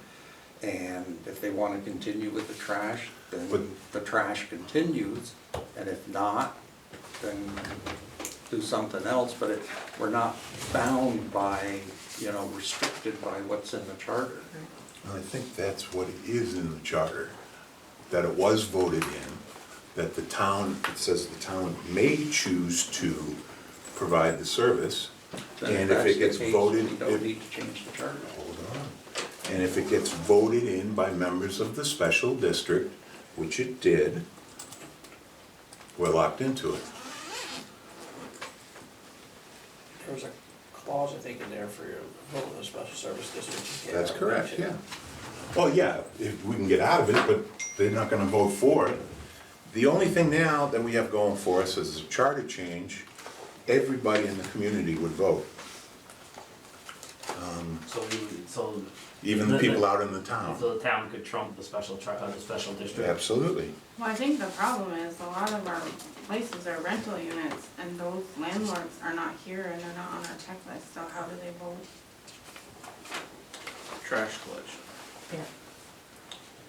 G: And if they want to continue with the trash, then the trash continues, and if not, then do something else, but we're not bound by, restricted by what's in the charter.
E: I think that's what it is in the charter, that it was voted in, that the town, it says the town may choose to provide the service,
G: Then
E: and if
G: that's
E: it
G: the
E: gets
G: case,
E: voted.
G: we don't need to change the charter.
E: Hold on. And if it gets voted in by members of the special district, which it did, we're locked into it.
K: There's a clause, I think, in there for your vote in the special service district. You can't
E: That's
K: have
E: correct,
K: election.
E: yeah. Well, yeah, if we can get out of it, but they're not gonna vote for it. The only thing now that we have going for us is a charter change, everybody in the community would vote.
B: So
E: Even the people out in the town.
B: So the town could trump the special district.
E: Absolutely.
I: Well, I think the problem is a lot of our places are rental units and those landlords are not here and they're not on our checklist, so how do they vote?
J: Trash collection.
D: Yeah.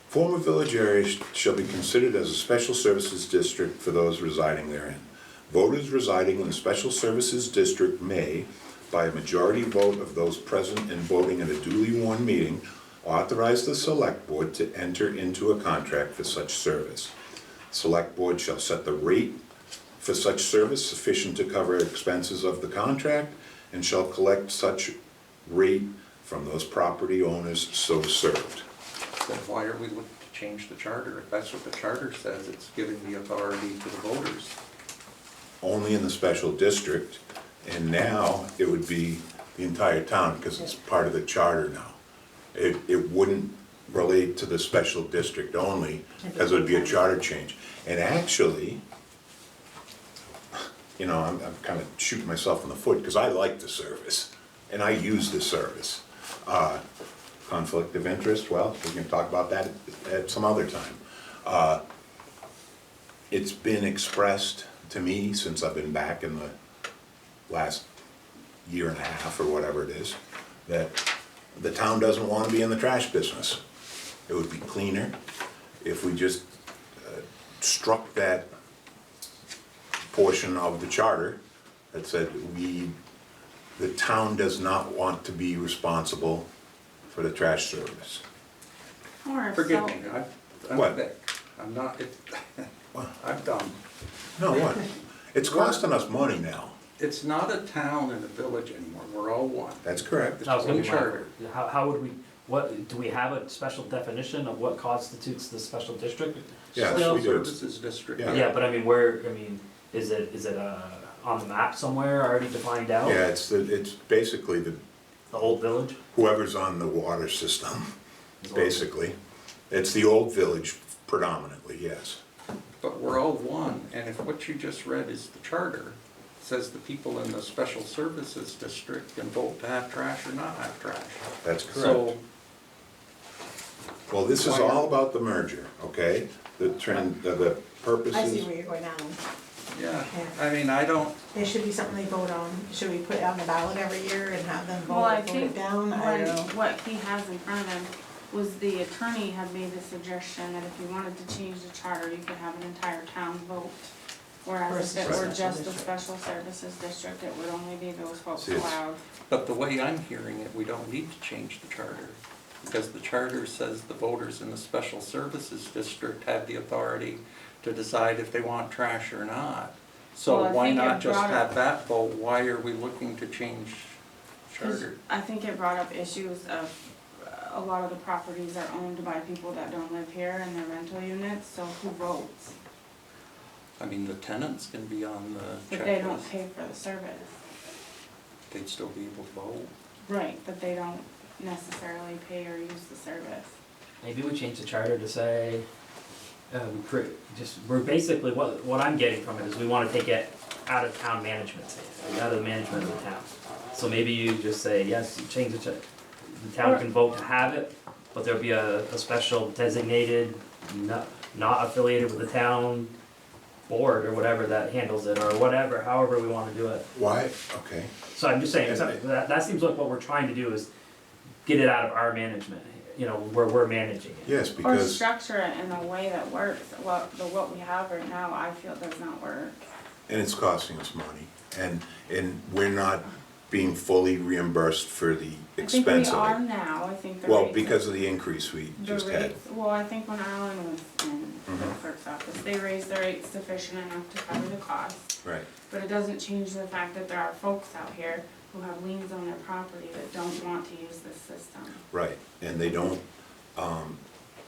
E: Former village areas shall be considered as a special services district for those residing therein. Voters residing in the special services district may, by a majority vote of those present and voting at a duly warned meeting, authorize the select board to enter into a contract for such service. Select board shall set the rate for such service sufficient to cover expenses of the contract and shall collect such rate from those property owners so served.
G: Then why are we looking to change the charter? If that's what the charter says, it's giving the authority to the voters.
E: Only in the special district, and now it would be the entire town because it's part of the charter now. It wouldn't relate to the special district only because it would be a charter change. And actually, you know, I'm kind of shooting myself in the foot, because I like the service, and I use the service. Conflict of interest, well, we can talk about that at some other time. It's been expressed to me since I've been back in the last year and a half, or whatever it is, that the town doesn't want to be in the trash business. It would be cleaner if we just struck that portion of the charter that said the town does not want to be responsible for the trash service.
I: Or if
G: Forgive
I: so-
G: me, I'm
E: What?
G: Vic. I'm not,
E: What?
G: I'm done.
E: No, what? It's costing us money now.
G: It's not a town and a village anymore, we're all one.
E: That's correct.
G: It's
B: That was gonna
G: one
B: be my-
G: charter.
B: How would we, what, do we have a special definition of what constitutes the special district?
E: Yes,
G: Special
E: we do.
G: Services District.
E: Yeah.
B: Yeah, but I mean, is it on the map somewhere already defined out?
E: Yeah, it's basically
B: The old village?
E: whoever's on the water system,
B: Is what-
E: basically. It's the old village predominantly, yes.
G: But we're all one, and if what you just read is the charter, says the people in the Special Services District can vote to have trash or not have trash.
E: That's correct.
G: So,
E: Well, this is all about the merger, okay? The trend, the purpose
D: I see
E: is,
D: where you're going now.
G: yeah, I mean, I don't,
D: There should be something they vote on. Should we put it on the ballot every year and have them
I: Well, I
D: vote it
I: think
D: down? I don't know.
I: what he has in front of him was the attorney had made the suggestion that if you wanted to change the charter, you could have an entire town vote. Whereas if it were
D: Versus
I: just
D: special
I: the special services district, it would only be those folks
E: See, it's-
I: allowed.
G: but the way I'm hearing it, we don't need to change the charter. Because the charter says the voters in the Special Services District have the authority to decide if they want trash or not. So
I: Well, I
G: why
I: think
G: not
I: it
G: just
I: brought up-
G: have that vote? Why are we looking to change
I: 'Cause
G: charter?
I: I think it brought up issues of a lot of the properties are owned by people that don't live here and they're rental units, so who votes?
G: I mean, the tenants can be on the
I: But they don't
G: checklist.
I: pay for the service.
G: They'd still be able to vote.
I: Right, but they don't necessarily pay or use the service.
B: Maybe we change the charter to say, we're basically, what I'm getting from it is we wanna take it out of town management, out of the management of the town. So maybe you just say, yes, you change the town can vote to have it, but there'll be a special designated, not affiliated with the town board or whatever that handles it, or whatever, however we wanna do it.
E: why, okay,
B: So I'm just saying, that seems like what we're trying to do is get it out of our management, you know, where we're managing it.
E: yes,
I: Or
E: because,
I: structure it in a way that works. What we have right now, I feel does not work.
E: and it's costing us money, and we're not being fully reimbursed for the
I: I think
E: expense
I: we
E: of
I: are
E: it.
I: now, I think the
E: Well,
I: rates.
E: because of the increase we
I: The
E: just had.
I: rates, well, I think when Alan was in the
E: Mhm.
I: clerk's office, they raised the rates sufficient enough to cover the cost.
E: Right,
I: But it doesn't change the fact that there are folks out here who have liens on their property that don't want to use this system.
E: right, and they don't,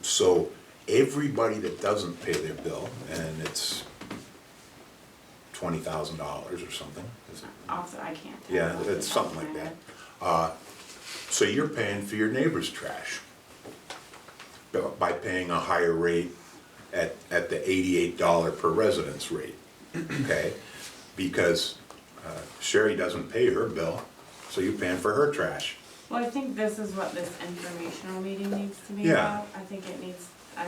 E: so everybody that doesn't pay their bill, and it's $20,000 or something, is it?
I: Also, I can't tell.
E: Yeah,
I: off the
E: it's
I: top of
E: something
I: my
E: like
I: head.
E: that. So you're paying for your neighbor's trash by paying a higher rate at the $88 per residence rate, okay? Because Sherry doesn't pay her bill, so you're paying for her trash.
I: Well, I think this is what this informational meeting needs to be
E: Yeah.
I: about. I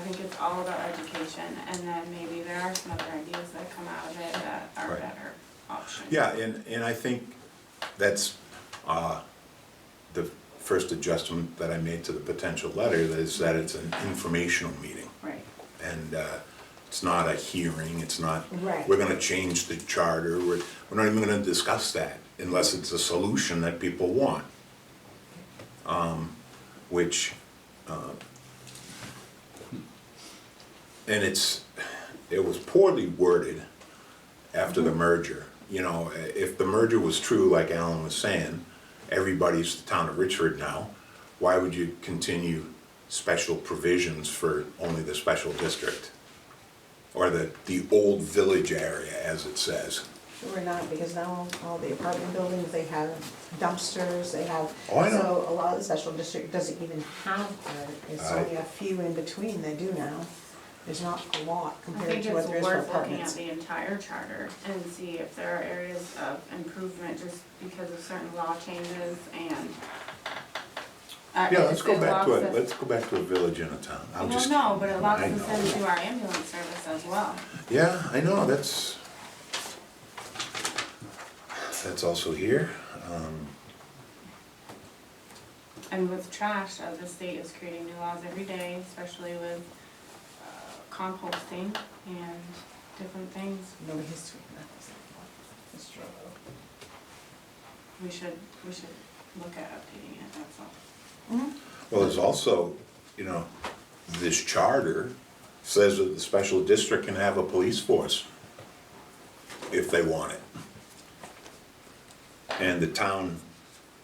I: think it's all about education, and then maybe there are some other ideas that come out of it that are
E: Right.
I: better options.
E: Yeah, and I think that's the first adjustment that I made to the potential letter, is that it's an informational meeting.
I: Right.
E: And it's not a hearing, it's not,
D: Right.
E: we're gonna change the charter, we're not even gonna discuss that unless it's a solution that people want. Which, and it was poorly worded after the merger. You know, if the merger was true, like Alan was saying, everybody's the town of Richford now, why would you continue special provisions for only the special district? Or the old village area, as it says.
D: We're not, because now all the apartment buildings, they have dumpsters, they have,
E: Oh, I know.
D: so a lot of the special district doesn't even have that. It's
E: I-
D: only a few in between that do now. is not a lot
I: I
D: compared
I: think
D: to what
I: it's
D: there is for
I: worth looking at
D: apartments.
I: the entire charter and see if there are areas of improvement just because of certain law changes and.
E: Yeah, let's
I: if
E: go
I: it
E: back to
I: locks
E: it,
I: us-
E: let's go back to a village and a town. I'm
I: Well,
E: just.
I: no, but it locks
E: I
I: us
E: know.
I: into our ambulance service as well.
E: Yeah, I know, that's also here.
I: And with trash, the state is creating new laws every day, especially with composting and different things.
D: No history, that's true.
I: We should look at updating it, that's all.
E: Well, there's also, you know, this charter says that the special district can have a police force if they want it. And the town,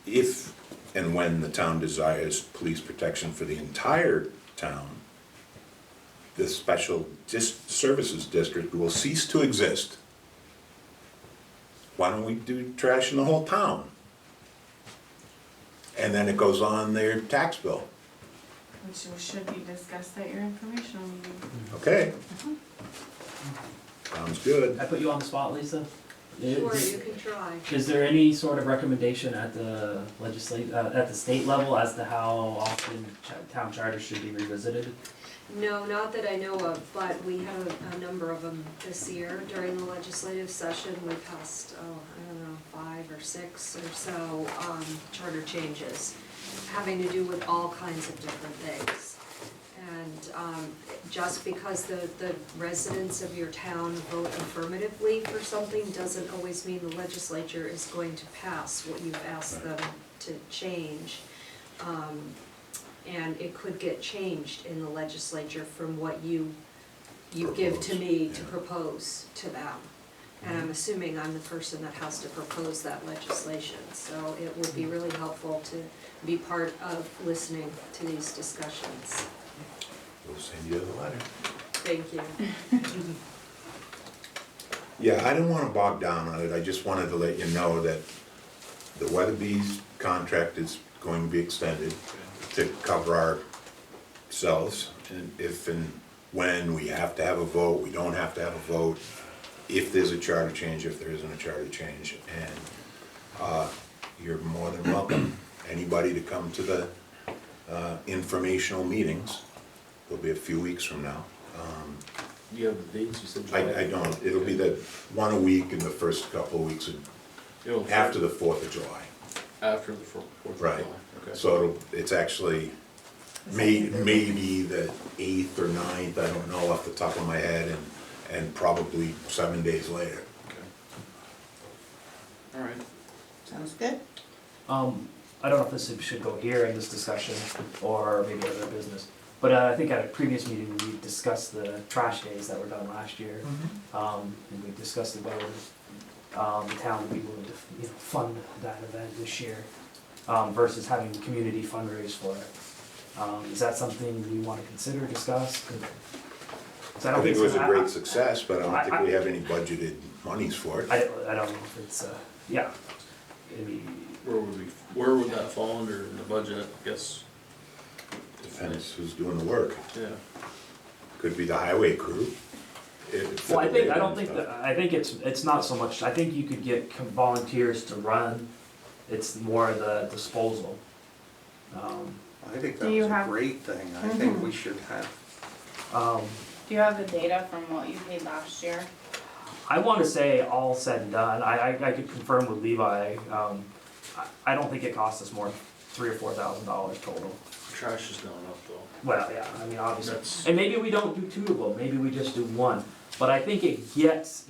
E: if and when the town desires police protection for the entire town, the special services district will cease to exist. Why don't we do trash in the whole town? And then it goes on their tax bill.
I: Which should be discussed at your informational meeting.
E: Okay. Sounds good.
B: I put you on the spot, Lisa?
F: Sure, you can try.
B: Is there any sort of recommendation at the at the state level as to how often town charters should be revisited?
F: No, not that I know of, but we have a number of them this year during the legislative session. We passed, I don't know, 5 or 6 or so charter changes having to do with all kinds of different things. And just because the residents of your town vote affirmatively for something doesn't always mean the legislature is going to pass what you've asked them to change. And it could get changed in the legislature from what you give to me to propose to them. And I'm assuming I'm the person that has to propose that legislation, so it would be really helpful to be part of listening to these discussions.
E: We'll send you the letter.
F: Thank you.
E: Yeah, I didn't want to bog down on it, I just wanted to let you know that the Weatherby's contract is going to be extended to cover ourselves, and if and when we have to have a vote, we don't have to have a vote, if there's a charter change, if there isn't a charter change, and you're more than welcome, anybody to come to the informational meetings. There'll be a few weeks from now.
J: Do you have the dates you said? July?
E: I don't, it'll be the one a week in the first couple of weeks of, after the 4th of July.
J: After the 4th of July,
E: Right.
J: okay.
E: So it's actually maybe the 8th or 9th, I don't know off the top of my head, and probably 7 days later.
J: Okay. All right.
D: Sounds good.
B: I don't know if this should go here in this discussion or maybe other business, but I think at a previous meeting, we discussed the trash days that were done last year. And we discussed about the town would be willing to fund that event this year versus having the community fundraise for it. Is that something you want to consider, discuss? 'Cause
E: I think it was a great
B: I-
E: success, but I don't think we have any budgeted monies for it.
B: I don't know if it's, yeah. Maybe,
J: Where would that fall under in the budget, I guess?
E: Depends who's doing the work.
J: Yeah.
E: Could be the highway crew.
B: well, I think it's not so much, I think you could get volunteers to run, it's more the disposal.
G: I think that
I: Do you
G: was a
I: have-
G: great thing. I think we should have,
I: Do you have the data from what you paid last year?
B: I wanna say all said and done, I could confirm with Levi, I don't think it cost us more than $3,000 or $4,000 total.
J: Trash is going up though.
B: Well, yeah, I mean, obviously,
J: That's-
B: and maybe we don't do 2 of them, maybe we just do 1, but I think it gets,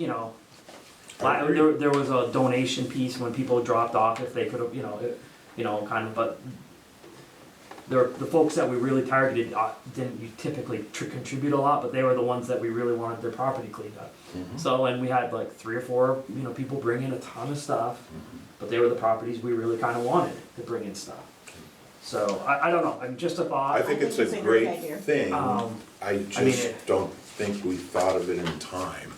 E: I agree.
B: there was a donation piece when people dropped off, if they could've, kind of, but the folks that we really targeted didn't typically contribute a lot, but they were the ones that we really wanted their property cleaned up. So, and we had like 3 or 4, people bring in a ton of stuff, but they were the properties we really kind of wanted to bring in stuff. So, I don't know, I mean, just a thought.
E: I think it's a
D: it's a great
E: great
D: idea.
E: thing, I just
B: it-
E: don't think we thought of it in time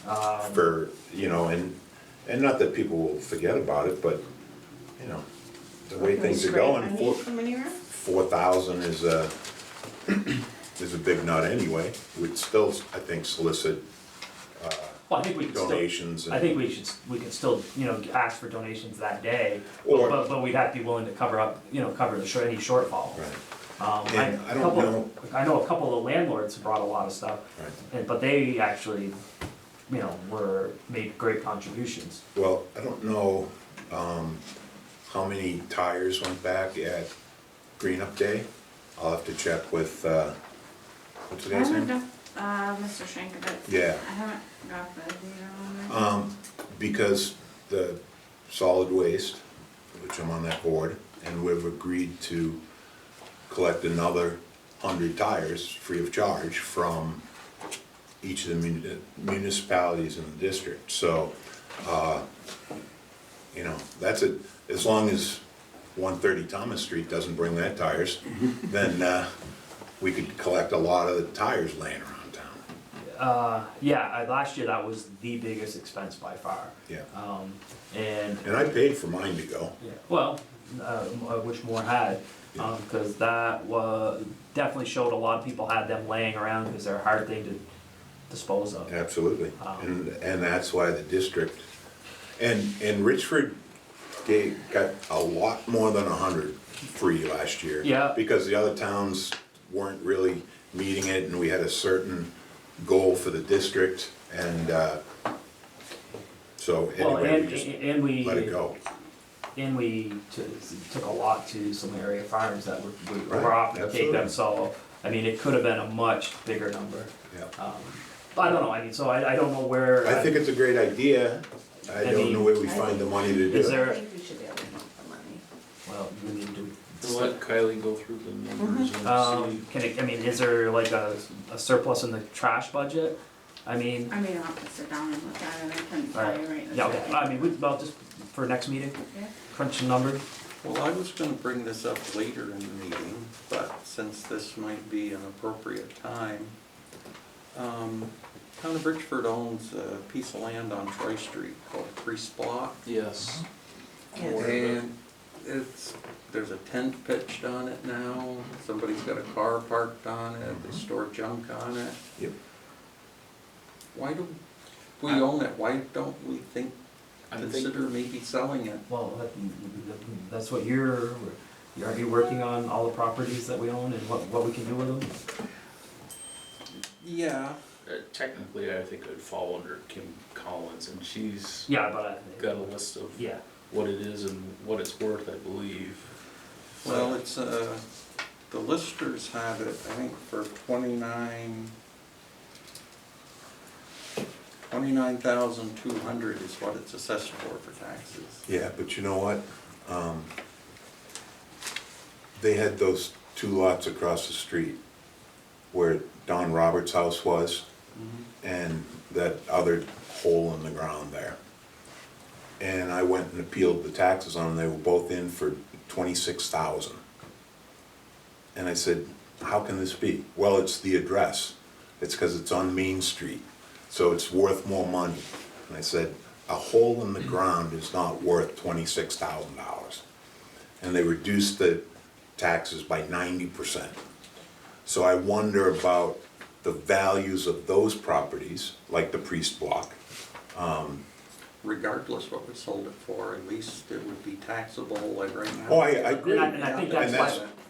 B: Um,
E: for, and not that people will forget about it, but, the way things are going,
D: Money from anywhere?
E: 4,000 is is a big nut anyway, we'd still, I think, solicit
B: Well, I think we could still,
E: donations.
B: I think we could still, ask for donations that day,
E: Or-
B: but we'd have to be willing to cover up, cover any shortfall.
E: Right,
B: I
E: And I don't know-
B: I know a couple of landlords brought a lot of stuff,
E: right.
B: but they actually, made great contributions.
E: Well, I don't know, how many tires went back at Green Up Day. I'll have to check with, what's the
I: I
E: guy's
I: haven't
E: name?
I: got, Mr. Shankovitz.
E: Yeah.
I: I haven't got the data on there.
E: Because the solid waste, which I'm on that board, and we've agreed to collect another 100 tires free of charge from each of the municipalities in the district. So, that's it, as long as 130 Thomas Street doesn't bring their tires, then we could collect a lot of the tires laying around town.
B: Last year that was the biggest expense by far.
E: Yeah.
B: And,
E: And I paid for mine to go.
B: well, which more had,
E: Yeah.
B: because that definitely showed a lot of people had them laying around because they're a hard thing to dispose of.
E: Absolutely, and that's why the district, and Richford got a lot more than 100 free last year.
B: Yeah.
E: Because the other towns weren't really meeting it, and we had a certain goal for the district, and, so
B: Well,
E: anyway, we just
B: and we.
E: let it go.
B: And we took a lot to some area farms that we
E: Right,
B: were offering to take them,
E: absolutely.
B: so, I mean, it could have been a much bigger number.
E: Yeah.
B: But I don't know, I mean, so I don't know where.
E: I think it's a great idea, I don't
B: mean,
E: know where we find the money to do
B: Is
E: it.
B: there-
D: I think we should be able to make the money.
B: Well, we need to.
J: We'll let Kylie go through the numbers and see.
B: Can it, I mean, is there like a surplus in the trash budget? I mean,
I: I mean, I'll have to sit down and look at it, I couldn't tell
B: Alright.
I: you right this
B: yeah, okay,
I: second.
B: I mean, well, just for next meeting,
I: Yeah.
B: crunch some numbers.
G: Well, I was gonna bring this up later in the meeting, but since this might be an appropriate time, Town of Richford owns a piece of land on Troy Street called Priest Block.
J: Yes.
D: Yes.
G: And there's a tent pitched on it now, somebody's got a car parked on it, they store junk on it.
E: Yep.
G: Why do we own it? Why don't we
J: I'm
G: consider maybe selling it?
B: Well, that's what are you working on all the properties that we own and what we can do with them?
G: Yeah.
J: Technically, I think it would fall under Kim Collins, and she's
B: Yeah, but
J: got a list of
B: yeah.
J: what it is and what it's worth, I believe.
G: Well, it's, the listers have it, I think, for 29,200 is what it's assessed for taxes.
E: Yeah, but you know what? They had those 2 lots across the street where Don Roberts' house was, and that other hole in the ground there. And I went and appealed the taxes on them, they were both in for 26,000. And I said, how can this be? Well, it's the address, it's because it's on Main Street, so it's worth more money. And I said, a hole in the ground is not worth $26,000. And they reduced the taxes by 90%. So I wonder about the values of those properties, like the Priest Block.
G: Regardless what we sold it for, at least it would be taxable like right now.
E: Oh, I agree.
B: And I think
E: And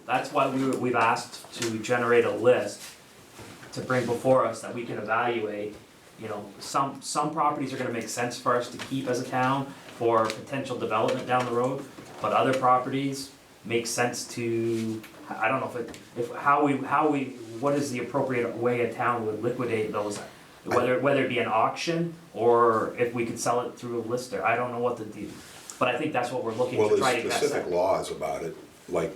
B: that's why we've asked to generate a list to bring before us that we can evaluate. Some properties are gonna make sense for us to keep as a town for potential development down the road, but other properties make sense to, I don't know what is the appropriate way a town would liquidate those, whether it be an auction or if we could sell it through a lister, I don't know what to do. But I think that's what we're looking
E: Well,
B: to try
E: there's
B: to get
E: specific
B: that.
E: laws about it, like,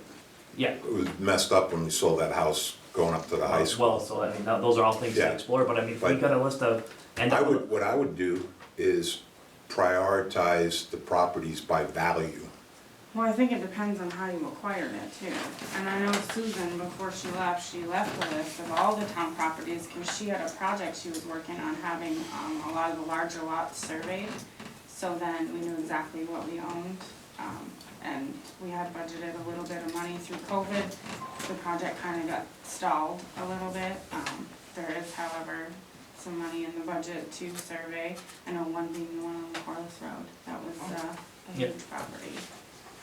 B: Yeah.
E: it was messed up when we sold that house going up to the high school.
B: Well, so I mean, those are all things to
E: Yeah.
B: explore, but I mean, if we
E: But
B: got a list of,
E: What I would do is prioritize the properties by value.
I: Well, I think it depends on how you acquired it too. And I know Susan, before she left a list of all the town properties, cause she had a project she was working on having, a lot of the larger lots surveyed. So then we knew exactly what we owned. And we had budgeted a little bit of money through COVID. The project kind of got stalled a little bit. There is, however, some money in the budget to survey. I know one being the one on Corliss Road. That was a
B: Yep.
I: huge property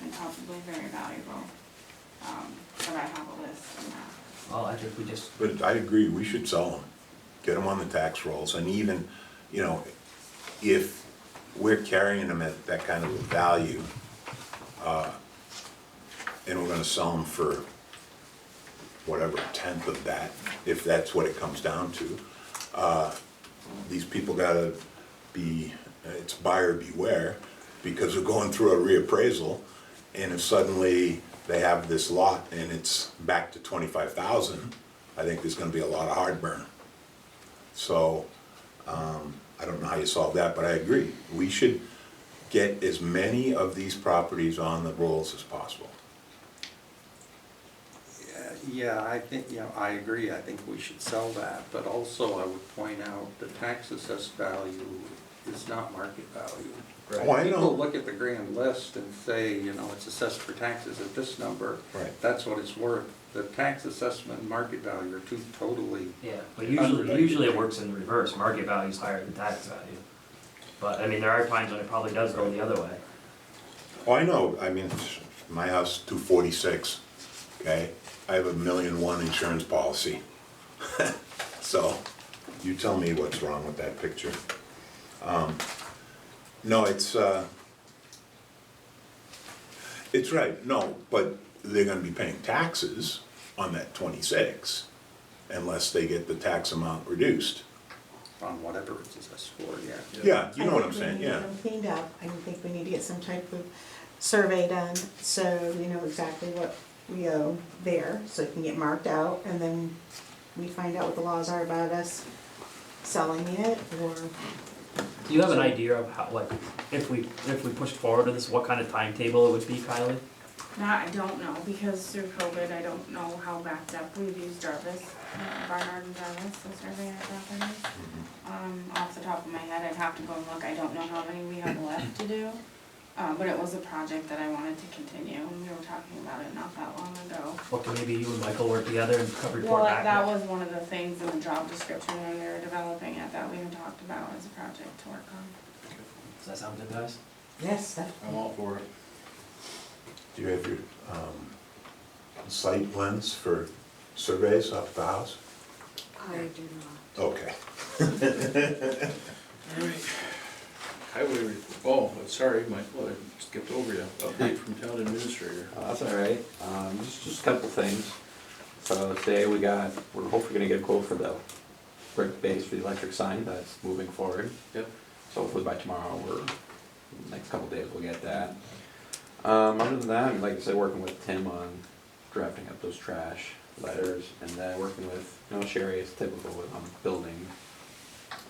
I: and possibly very valuable. But I have a list on that.
B: Well, I think we just,
E: But I agree, we should sell them, get them on the tax rolls, and even, you know, if we're carrying them at that kind of a value, and we're gonna sell them for whatever, a tenth of that, if that's what it comes down to, these people gotta be, it's buyer beware, because we're going through a reappraisal, and if suddenly they have this lot and it's back to 25,000, I think there's gonna be a lot of heartburn. So, I don't know how you solve that, but I agree, we should get as many of these properties on the rolls as possible.
G: Yeah, I think, you know, I agree, I think we should sell that, but also I would point out the tax assessed value is not market value.
E: Oh, I
G: People
E: know.
G: look at the grand list and say, you know, it's assessed for taxes at this number.
E: Right.
G: That's what it's worth. The tax assessment and market value are two totally,
B: yeah, but usually it works in reverse. Market value is higher than tax value. But, I mean, there are times when it probably does go the other way.
E: Oh, I know, I mean, my house, 246, okay? I have a $1.1 million insurance policy. So, you tell me what's wrong with that picture. No, it's right, no, but they're gonna be paying taxes on that 26 unless they get the tax amount reduced.
G: on whatever it's assessed for, yeah.
E: Yeah, you know what I'm saying, yeah.
D: I think we need to get them cleaned up, I think we need to get some type of survey done, so we know exactly what we owe there, so it can get marked out, and then we find out what the laws are about us selling it, or,
B: Do you have an idea of how, like, if we pushed forward with this, what kind of timetable it would be, Kylie?
I: That I don't know, because through COVID, I don't know how backed up. We've used Jarvis, Barnard and Jarvis, the surveyor properties. Off the top of my head, I'd have to go and look, I don't know how many we have left to do. But it was a project that I wanted to continue, and we were talking about it not that long ago.
B: What can maybe you and Michael work together and report
I: Well,
B: back?
I: that was one of the things in the job description when we were developing it that we had talked about as a project to work on.
B: Does that sound good, guys?
D: yes,
J: I'm
D: definitely.
J: all for it.
E: Do you have your sight lens for surveys of the house?
F: I do not.
E: Okay.
J: Alright. Highway, sorry, Michael, I skipped over you. Update from town administrator.
L: That's all right. Just a couple things. So today we're hopefully gonna get a quote for the brick base for the electric sign that's moving forward.
J: Yep.
L: So hopefully by tomorrow next couple days we'll get that. Other than that, like I said, working with Tim on drafting up those trash letters, and then working with, Sherry is typical with building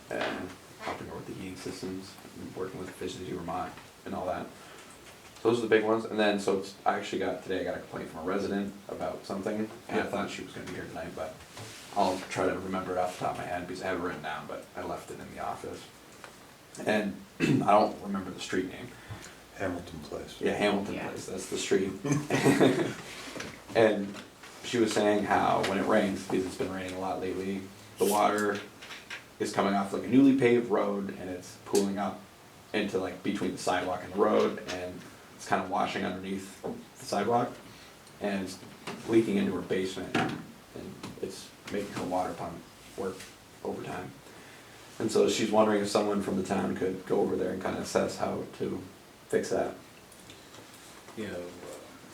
L: and helping her with the heating systems, and working with Efficiency Vermont and all that. So those are the big ones, and then I got a complaint from a resident about something, and I thought she was gonna be here tonight, but I'll try to remember it off the top of my head because I have it written down, but I left it in the office. And I don't remember the street name.
E: Hamilton Place.
L: Yeah, Hamilton
I: Yeah.
L: Place, that's the street. And she was saying how when it rains, because it's been raining a lot lately, the water is coming off like a newly paved road and it's pooling up into like between the sidewalk and the road, and it's kind of washing underneath the sidewalk and it's leaking into her basement, and it's making her water pump work overtime. And so she's wondering if someone from the town could go over there and kind of assess how to fix that.
J: Yeah,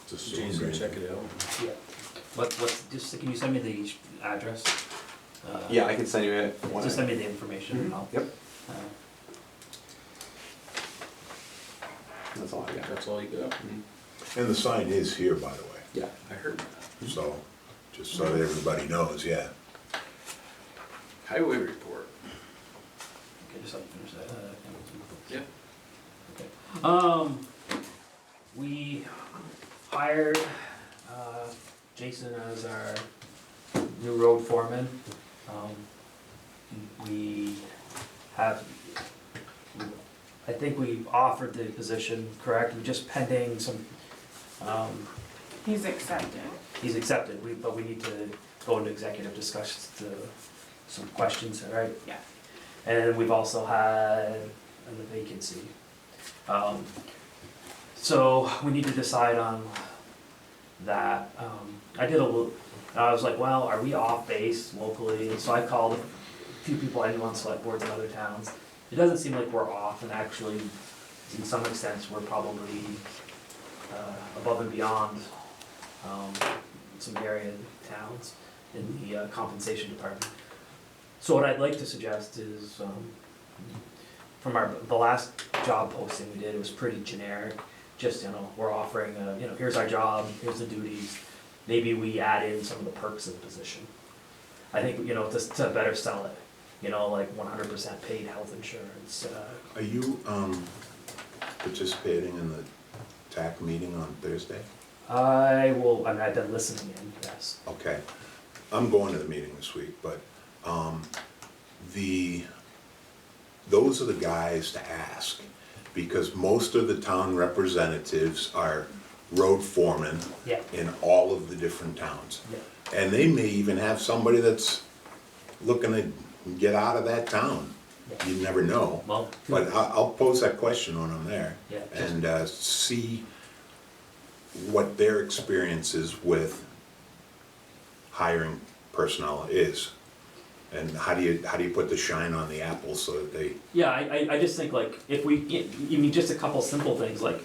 E: Just
J: Jason, check it out.
B: Yeah. Can you send me the address?
L: Yeah, I can send you it.
B: Just send me the information and I'll.
L: Yep,
B: uh,
L: that's all I got.
J: That's all you got?
E: And the sign is here, by the way,
L: Yeah.
J: I heard that.
E: so, just so that everybody knows, yeah.
J: Highway report.
B: Okay, just let me finish that.
J: Yeah.
B: Okay. We hired, Jason as our new road foreman. We have, I I think we offered the position, correct? We're just pending some,
I: He's accepted.
B: he's accepted, but we need to go into executive discussions to some questions, all right?
I: Yeah.
B: And we've also had a vacancy. So we need to decide on that. I did a little, I was like, well, are we off base locally? And so I called a few people I knew on select boards in other towns. It doesn't seem like we're off, and actually, in some extents, we're probably above and beyond some area towns in the compensation department. So what I'd like to suggest is, from the last job posting we did, it was pretty generic. Just, we're offering, here's our job, here's the duties. Maybe we add in some of the perks of the position. I think, to better sell it, like 100% paid health insurance.
E: Are you participating in the TAC meeting on Thursday?
B: I've been listening in, yes.
E: Okay. I'm going to the meeting this week, but those are the guys to ask, because most of the town representatives are road foremen
B: Yeah.
E: in all of the different towns.
B: Yeah.
E: And they may even have somebody that's looking to get out of that town.
B: Yeah.
E: You never know.
B: Well,
E: But I'll pose that question when I'm there.
B: Yeah.
E: And see what their experience is with hiring personnel is. And how do you put the shine on the apple so that they,
B: yeah, I just think like, if we, just a couple simple things like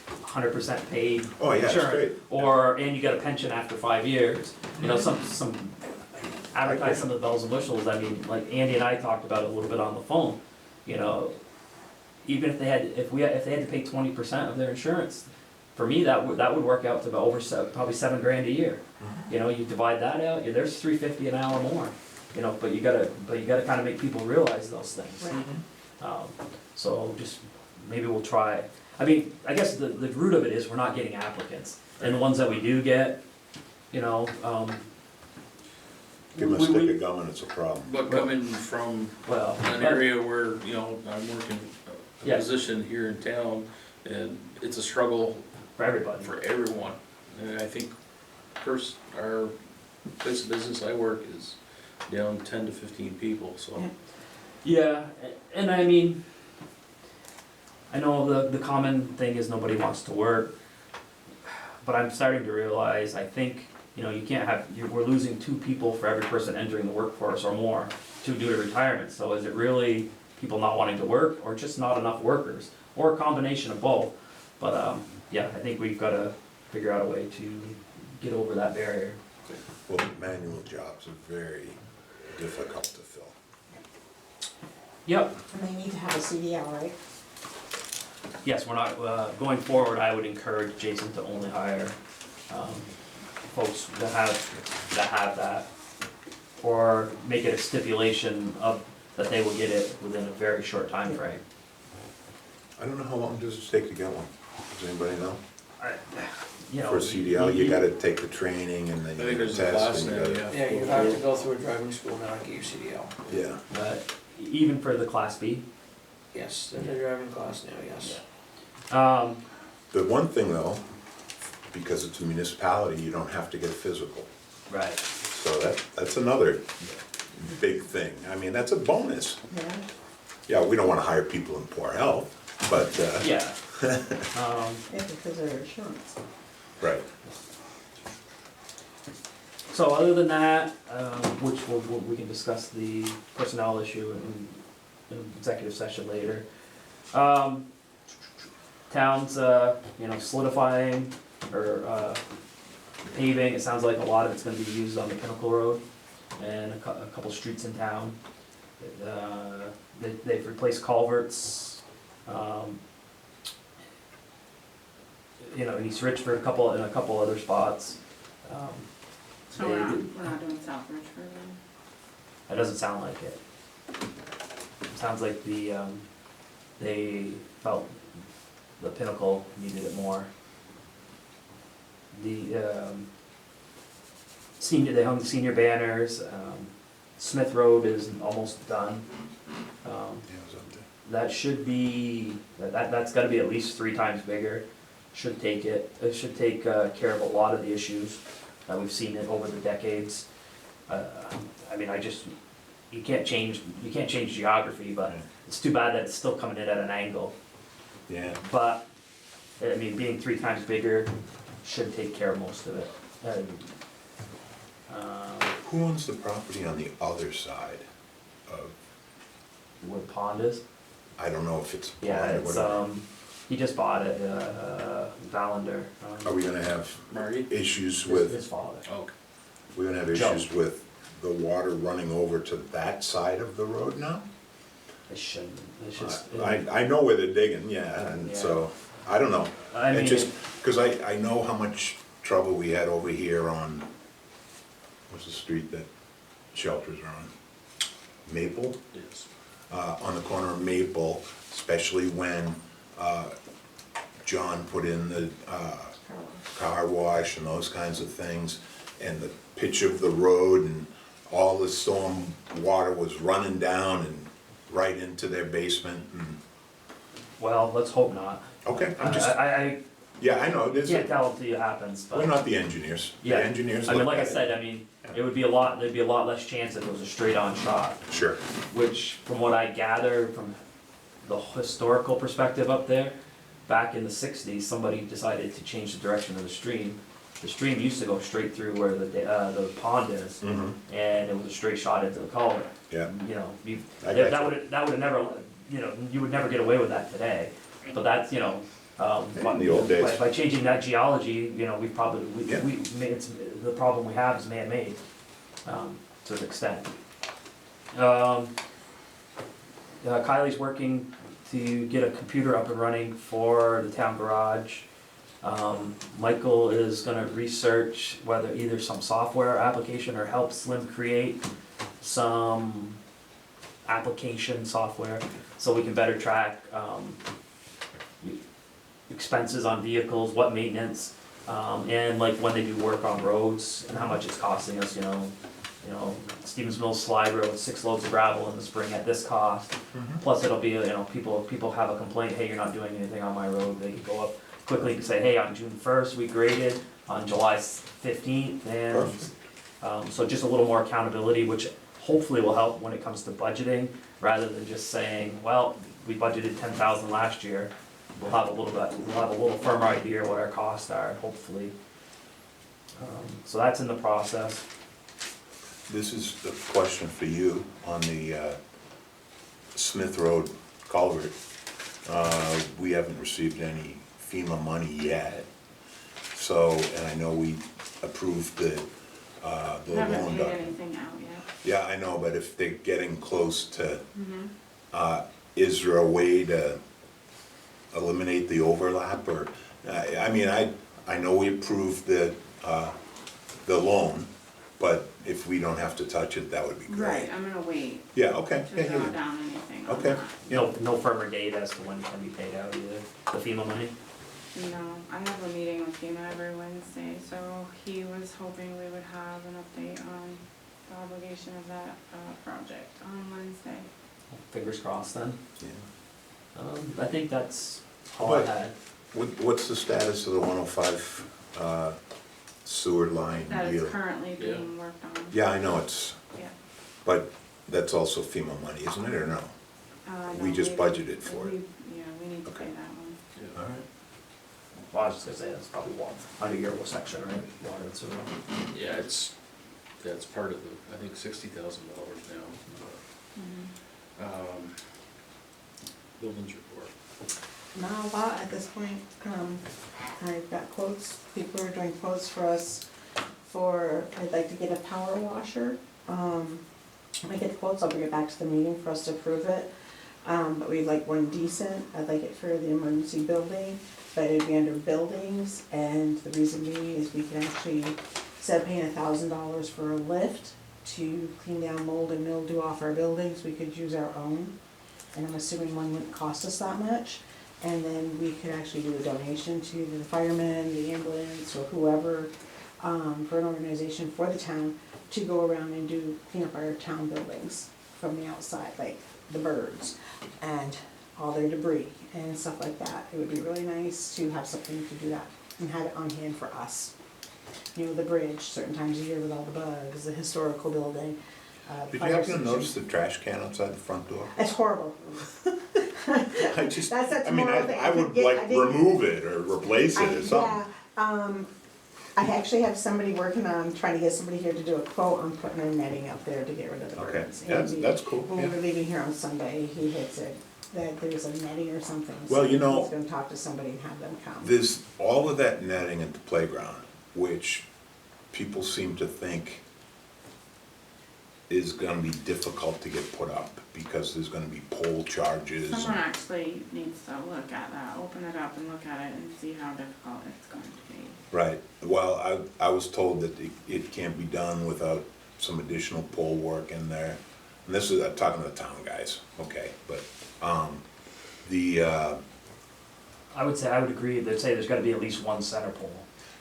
B: 100% paid
E: oh yeah, it's
B: insurance,
E: great.
B: and you get a pension after 5 years, some advertise some of the bells and whistles. I mean, like Andy and I talked about it a little bit on the phone, even if they had to pay 20% of their insurance, for me, that would work out to about probably $7,000 a year. You divide that out, there's $350 an hour more. But you gotta kind of make people realize those things.
D: Right.
B: So just maybe we'll try. I mean, I guess the root of it is we're not getting applicants, and the ones that we do get,
E: give them a stick of gum and it's a problem.
J: But coming from
B: well,
J: an area where, I'm working a
B: Yeah.
J: position here in town, and it's a struggle
B: for everybody.
J: for everyone. And I think our place of business I work is down 10 to 15 people, so.
B: Yeah, and I mean, I know the common thing is nobody wants to work, but I'm starting to realize, I think, you can't we're losing 2 people for every person entering the workforce or more due to retirement. So is it really people not wanting to work, or just not enough workers, or a combination of both? But yeah, I think we've got to figure out a way to get over that barrier.
E: Well, manual jobs are very difficult to fill.
B: Yep.
D: And they need to have a CDL, right?
B: Yes, we're not, going forward, I would encourage Jason to only hire folks that have that, or make it a stipulation that they will get it within a very short time frame.
E: I don't know how long does it take to get one? Does anybody know?
B: You know,
E: For a CDL, you gotta take the training and
J: I
E: then
J: think
E: you
J: there's a
E: test
J: class
E: and you
J: now,
E: gotta.
J: yeah.
K: Yeah, you have to go through a driving school now to get your CDL.
E: Yeah.
B: but even for the Class B.
K: Yes, there's a driving class now, yes.
E: The one thing though, because it's a municipality, you don't have to get a physical.
B: Right.
E: So that's another big thing. I mean, that's a bonus.
D: Yeah.
E: Yeah, we don't wanna hire people in poor health, but,
B: Yeah.
D: Yeah, because of their insurance.
E: right.
B: So other than that, which we can discuss the personnel issue in executive session later. Towns, solidifying or paving, it sounds like a lot of it's gonna be used on the Pinnacle Road and a couple streets in town. They've replaced culverts, in East Richford, in a couple other spots.
I: So we're not doing South Richford then?
B: That doesn't sound like it. Sounds like they felt the Pinnacle needed it more. They hung the senior banners, Smith Road is almost done.
E: Yeah, it was up there.
B: that should be, that's gotta be at least 3 times bigger. Should take care of a lot of the issues. We've seen it over the decades. I mean, you can't change geography, but it's too bad that it's still coming in at an angle.
E: Yeah.
B: But, I mean, being 3 times bigger should take care of most of it.
E: Who owns the property on the other side of,
B: Where the pond is?
E: I don't know if it's a pond
B: Yeah,
E: or
B: it's,
E: whatever.
B: he just bought it, Valander.
E: Are we gonna have
J: Marty?
E: issues
B: His
E: with,
B: father.
J: Okay.
E: we're gonna have
B: Joe.
E: issues with the water running over to that side of the road now?
B: It shouldn't, it's just.
E: I know where they're digging, yeah, and so, I don't know.
B: I mean,
E: It just, cause I know how much trouble we had over here on, what's the street that shelters are on? Maple?
J: Yes.
E: On the corner of Maple, especially when, John put in the, car wash and those kinds of things, and the pitch of the road and all the storm water was running down and right into their basement and,
B: well, let's hope not.
E: okay, I'm just,
B: I
E: yeah, I know, this,
B: can't tell until it happens, but.
E: we're not the engineers.
B: Yeah.
E: The engineers
B: I mean,
E: look
B: like I
E: at it.
B: said, I mean, there'd be a lot less chance if it was a straight-on shot,
E: Sure,
B: which, from what I gather from the historical perspective up there, back in the 60s, somebody decided to change the direction of the stream. The stream used to go straight through where the pond is,
E: mhm,
B: and it was a straight shot into the culvert.
E: yeah.
B: You know,
E: I
B: that
E: gotcha.
B: would've never, you know, you would never get away with that today. But that's, you know,
E: In the old days.
B: by changing that geology, you know, we probably,
E: Yeah.
B: it's, the problem we have is man-made, to an extent. Kylie's working to get a computer up and running for the town garage. Michael is gonna research whether either some software application or help Slim create some application software so we can better track, expenses on vehicles, what maintenance, and like when they do work on roads and how much it's costing us, you know, Stevens Mills Slide Road, 6 loads of gravel in the spring at this cost.
E: Mhm.
B: Plus it'll be, you know, people have a complaint, hey, you're not doing anything on my road, they can go up quickly and say, hey, on June 1st, we graded, on July 15th, and,
E: Perfect.
B: so just a little more accountability, which hopefully will help when it comes to budgeting, rather than just saying, well, we budgeted 10,000 last year, we'll have a little firmer idea what our costs are, hopefully. So that's in the process.
E: This is the question for you on the Smith Road culvert. We haven't received any FEMA money yet. So, and I know we approved the
I: Haven't
E: loan
I: made
E: document.
I: anything out yet.
E: Yeah, I know, but if they're getting close to,
I: Mhm.
E: is there a way to eliminate the overlap, or, I mean, I know we approved the loan, but if we don't have to touch it, that would be great.
I: Right, I'm gonna wait
E: Yeah, okay,
I: to
E: yeah,
I: draw
E: yeah,
I: down anything on
E: okay,
I: that.
E: yeah,
B: No firmer date as to when it can be paid out either, the FEMA money.
I: No, I have a meeting with FEMA every Wednesday, so he was hoping we would have an update on the obligation of that, project on Wednesday.
B: Fingers crossed then.
E: yeah.
B: I think that's all I
E: But-
B: had.
E: What's the status of the 105 sewer line
I: That
E: deal?
I: is currently being worked on.
E: Yeah, I know it's,
I: Yeah.
E: but that's also FEMA money, isn't it, or no?
I: No,
E: We just budgeted for it.
I: Yeah, we need to
E: Okay.
I: pay that one.
E: All right.
B: Well, I was just gonna say, that's probably under your section, right? Water and sewer.
J: Yeah, that's part of the, I think $60,000 now. Buildings report.
D: Not a lot at this point. I've got quotes, people are doing quotes for us for, I'd like to get a power washer. When I get the quotes, I'll bring it back to the meeting for us to approve it. But we'd like one decent, I'd like it for the emergency building, but it'd be under buildings, and the reason being is we can actually, instead of paying $1,000 for a lift to clean down mold and mildew off our buildings, we could use our own. And I'm assuming one wouldn't cost us that much. And then we could actually do a donation to the firemen, the ambulance, or whoever, for an organization for the town to go around and clean up our town buildings from the outside, like the birds. And all their debris and stuff like that. It would be really nice to have something to do that and have it on hand for us. You know, the bridge, certain times of year with all the bugs, the historical building.
E: Did you
D: fire
E: happen to
D: station.
E: notice the trash can outside the front door?
D: It's horrible.
E: I just,
D: That's
E: I mean,
D: tomorrow thing.
E: I would
D: Yeah,
E: like
D: I think-
E: remove it or replace it or something.
D: Yeah, I actually have somebody working on, trying to get somebody here to do a quote on putting a netting up there to get rid of the
E: Okay,
D: birds.
E: that's cool,
D: When we
E: yeah.
D: were leaving here on Sunday, he had said that there's a netting or something.
E: Well, you
D: so
E: know-
D: he's gonna talk to somebody and have them come.
E: There's all of that netting at the playground, which people seem to think is gonna be difficult to get put up, because there's gonna be pole charges.
I: Someone actually needs to look at that, open it up and look at it and see how difficult it's going to be.
E: Right, well, I was told that it can't be done without some additional pole work in there. And this is, I'm talking to the town guys, okay, but,
B: I would say, I would agree, they'd say there's gotta be at least one center pole.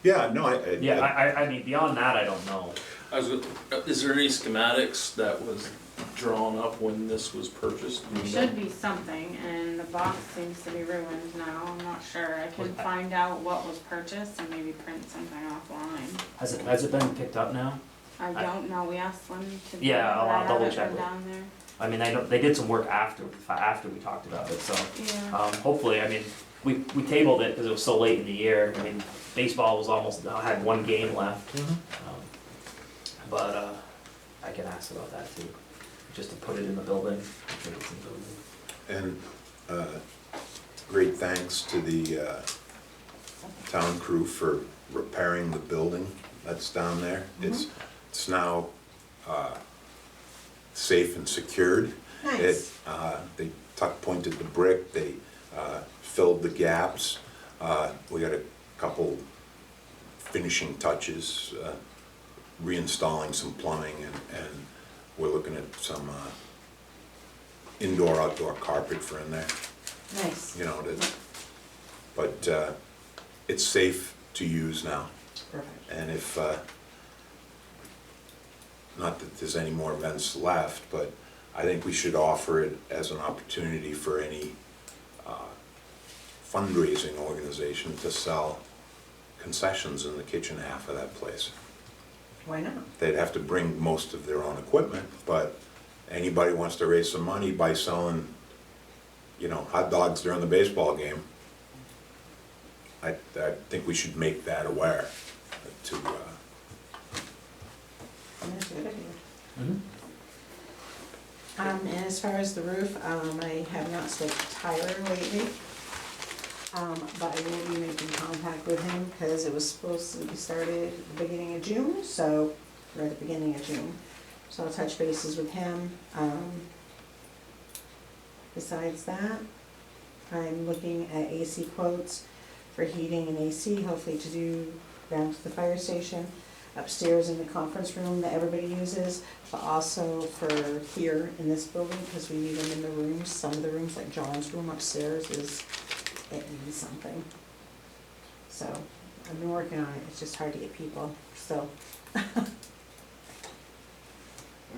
E: yeah, no,
B: Yeah, I mean, beyond that, I don't know.
J: Is there any schematics that was drawn up when this was purchased?
I: There should be something, and the box seems to be ruined now, I'm not sure. I can find out what was purchased and maybe print something offline.
B: Has it been picked up now?
I: I don't know, we asked Lynn to do it,
B: Yeah,
I: but
B: I'll
I: I
B: double
I: haven't
B: check
I: been
B: with-
I: down there.
B: I mean, they did some work after we talked about it, so,
I: Yeah.
B: hopefully, I mean, we tabled it because it was so late in the year. I mean, baseball was almost, had one game left. But, I can ask about that too, just to put it in the building. Make sure it's in the building.
E: And great thanks to the town crew for repairing the building that's down there. It's now safe and secured.
D: Nice.
E: They pointed the brick, they filled the gaps. We got a couple finishing touches, reinstalling some plumbing, and we're looking at some indoor-outdoor carpet for in there,
D: Nice,
E: you know, but it's safe to use now.
D: perfect.
E: And if, not that there's any more events left, but I think we should offer it as an opportunity for any fundraising organization to sell concessions in the kitchen half of that place.
D: Why not?
E: They'd have to bring most of their own equipment, but anybody wants to raise some money by selling, you know, hot dogs during the baseball game, I think we should make that aware to,
D: That's a good idea.
B: Mhm.
D: And as far as the roof, I have not spoken to Tyler lately. But I will be making contact with him because it was supposed to be started at the beginning of June, so, or at the beginning of June. So I'll touch bases with him. Besides that, I'm looking at AC quotes for heating and AC, hopefully to do down to the fire station, upstairs in the conference room that everybody uses, but also for here in this building, because we need them in the rooms. Some of the rooms, like John's room upstairs, it needs something. So, I've been working on it, it's just hard to get people, so.
J: All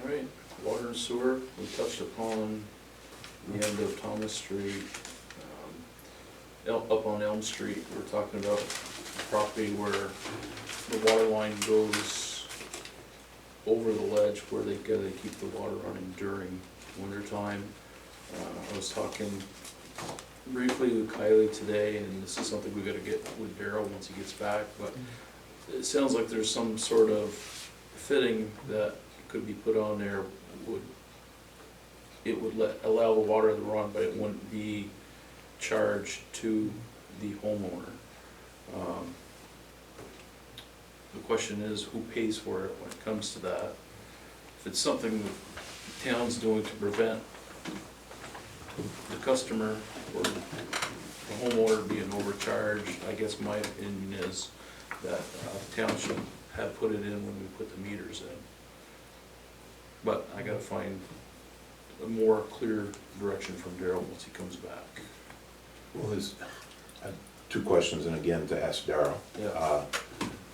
J: right, water and sewer, we touched upon the end of Thomas Street. Up on Elm Street, we're talking about a property where the water line goes over the ledge where they gotta keep the water running during winter time. I was talking briefly with Kylie today, and this is something we gotta get with Daryl once he gets back, but it sounds like there's some sort of fitting that could be put on there, it would allow the water to run, but it wouldn't be charged to the homeowner. The question is, who pays for it when it comes to that? If it's something the town's doing to prevent the customer or the homeowner being overcharged, I guess my opinion is that the town should have put it in when we put the meters in. But I gotta find a more clear direction from Daryl once he comes back.
E: well, there's, I have two questions, and again, to ask Daryl.
J: Yeah.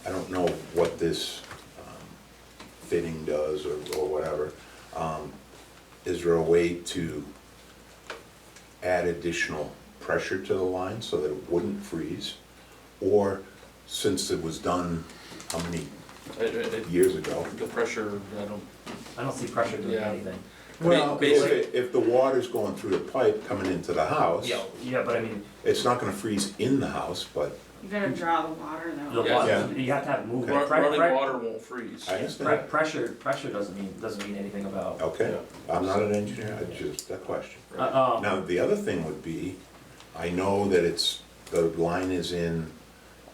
E: I don't know what this fitting does or whatever. Is there a way to add additional pressure to the line so that it wouldn't freeze? Or since it was done, how many years ago?
J: The pressure,
B: I don't see pressure doing
J: Yeah.
B: anything.
E: Well,
J: basically-
E: if the water's going through the pipe coming into the house,
B: Yeah, but I mean,
E: it's not gonna freeze in the house, but
I: You gotta draw the water
B: the
I: though.
J: Yeah.
B: water, you have to have movement.
J: running water won't freeze.
E: I understand.
B: Pressure doesn't mean anything about.
E: Okay, I'm not an engineer, I just, a question.
J: Right.
E: Now, the other thing would be, I know that the line is in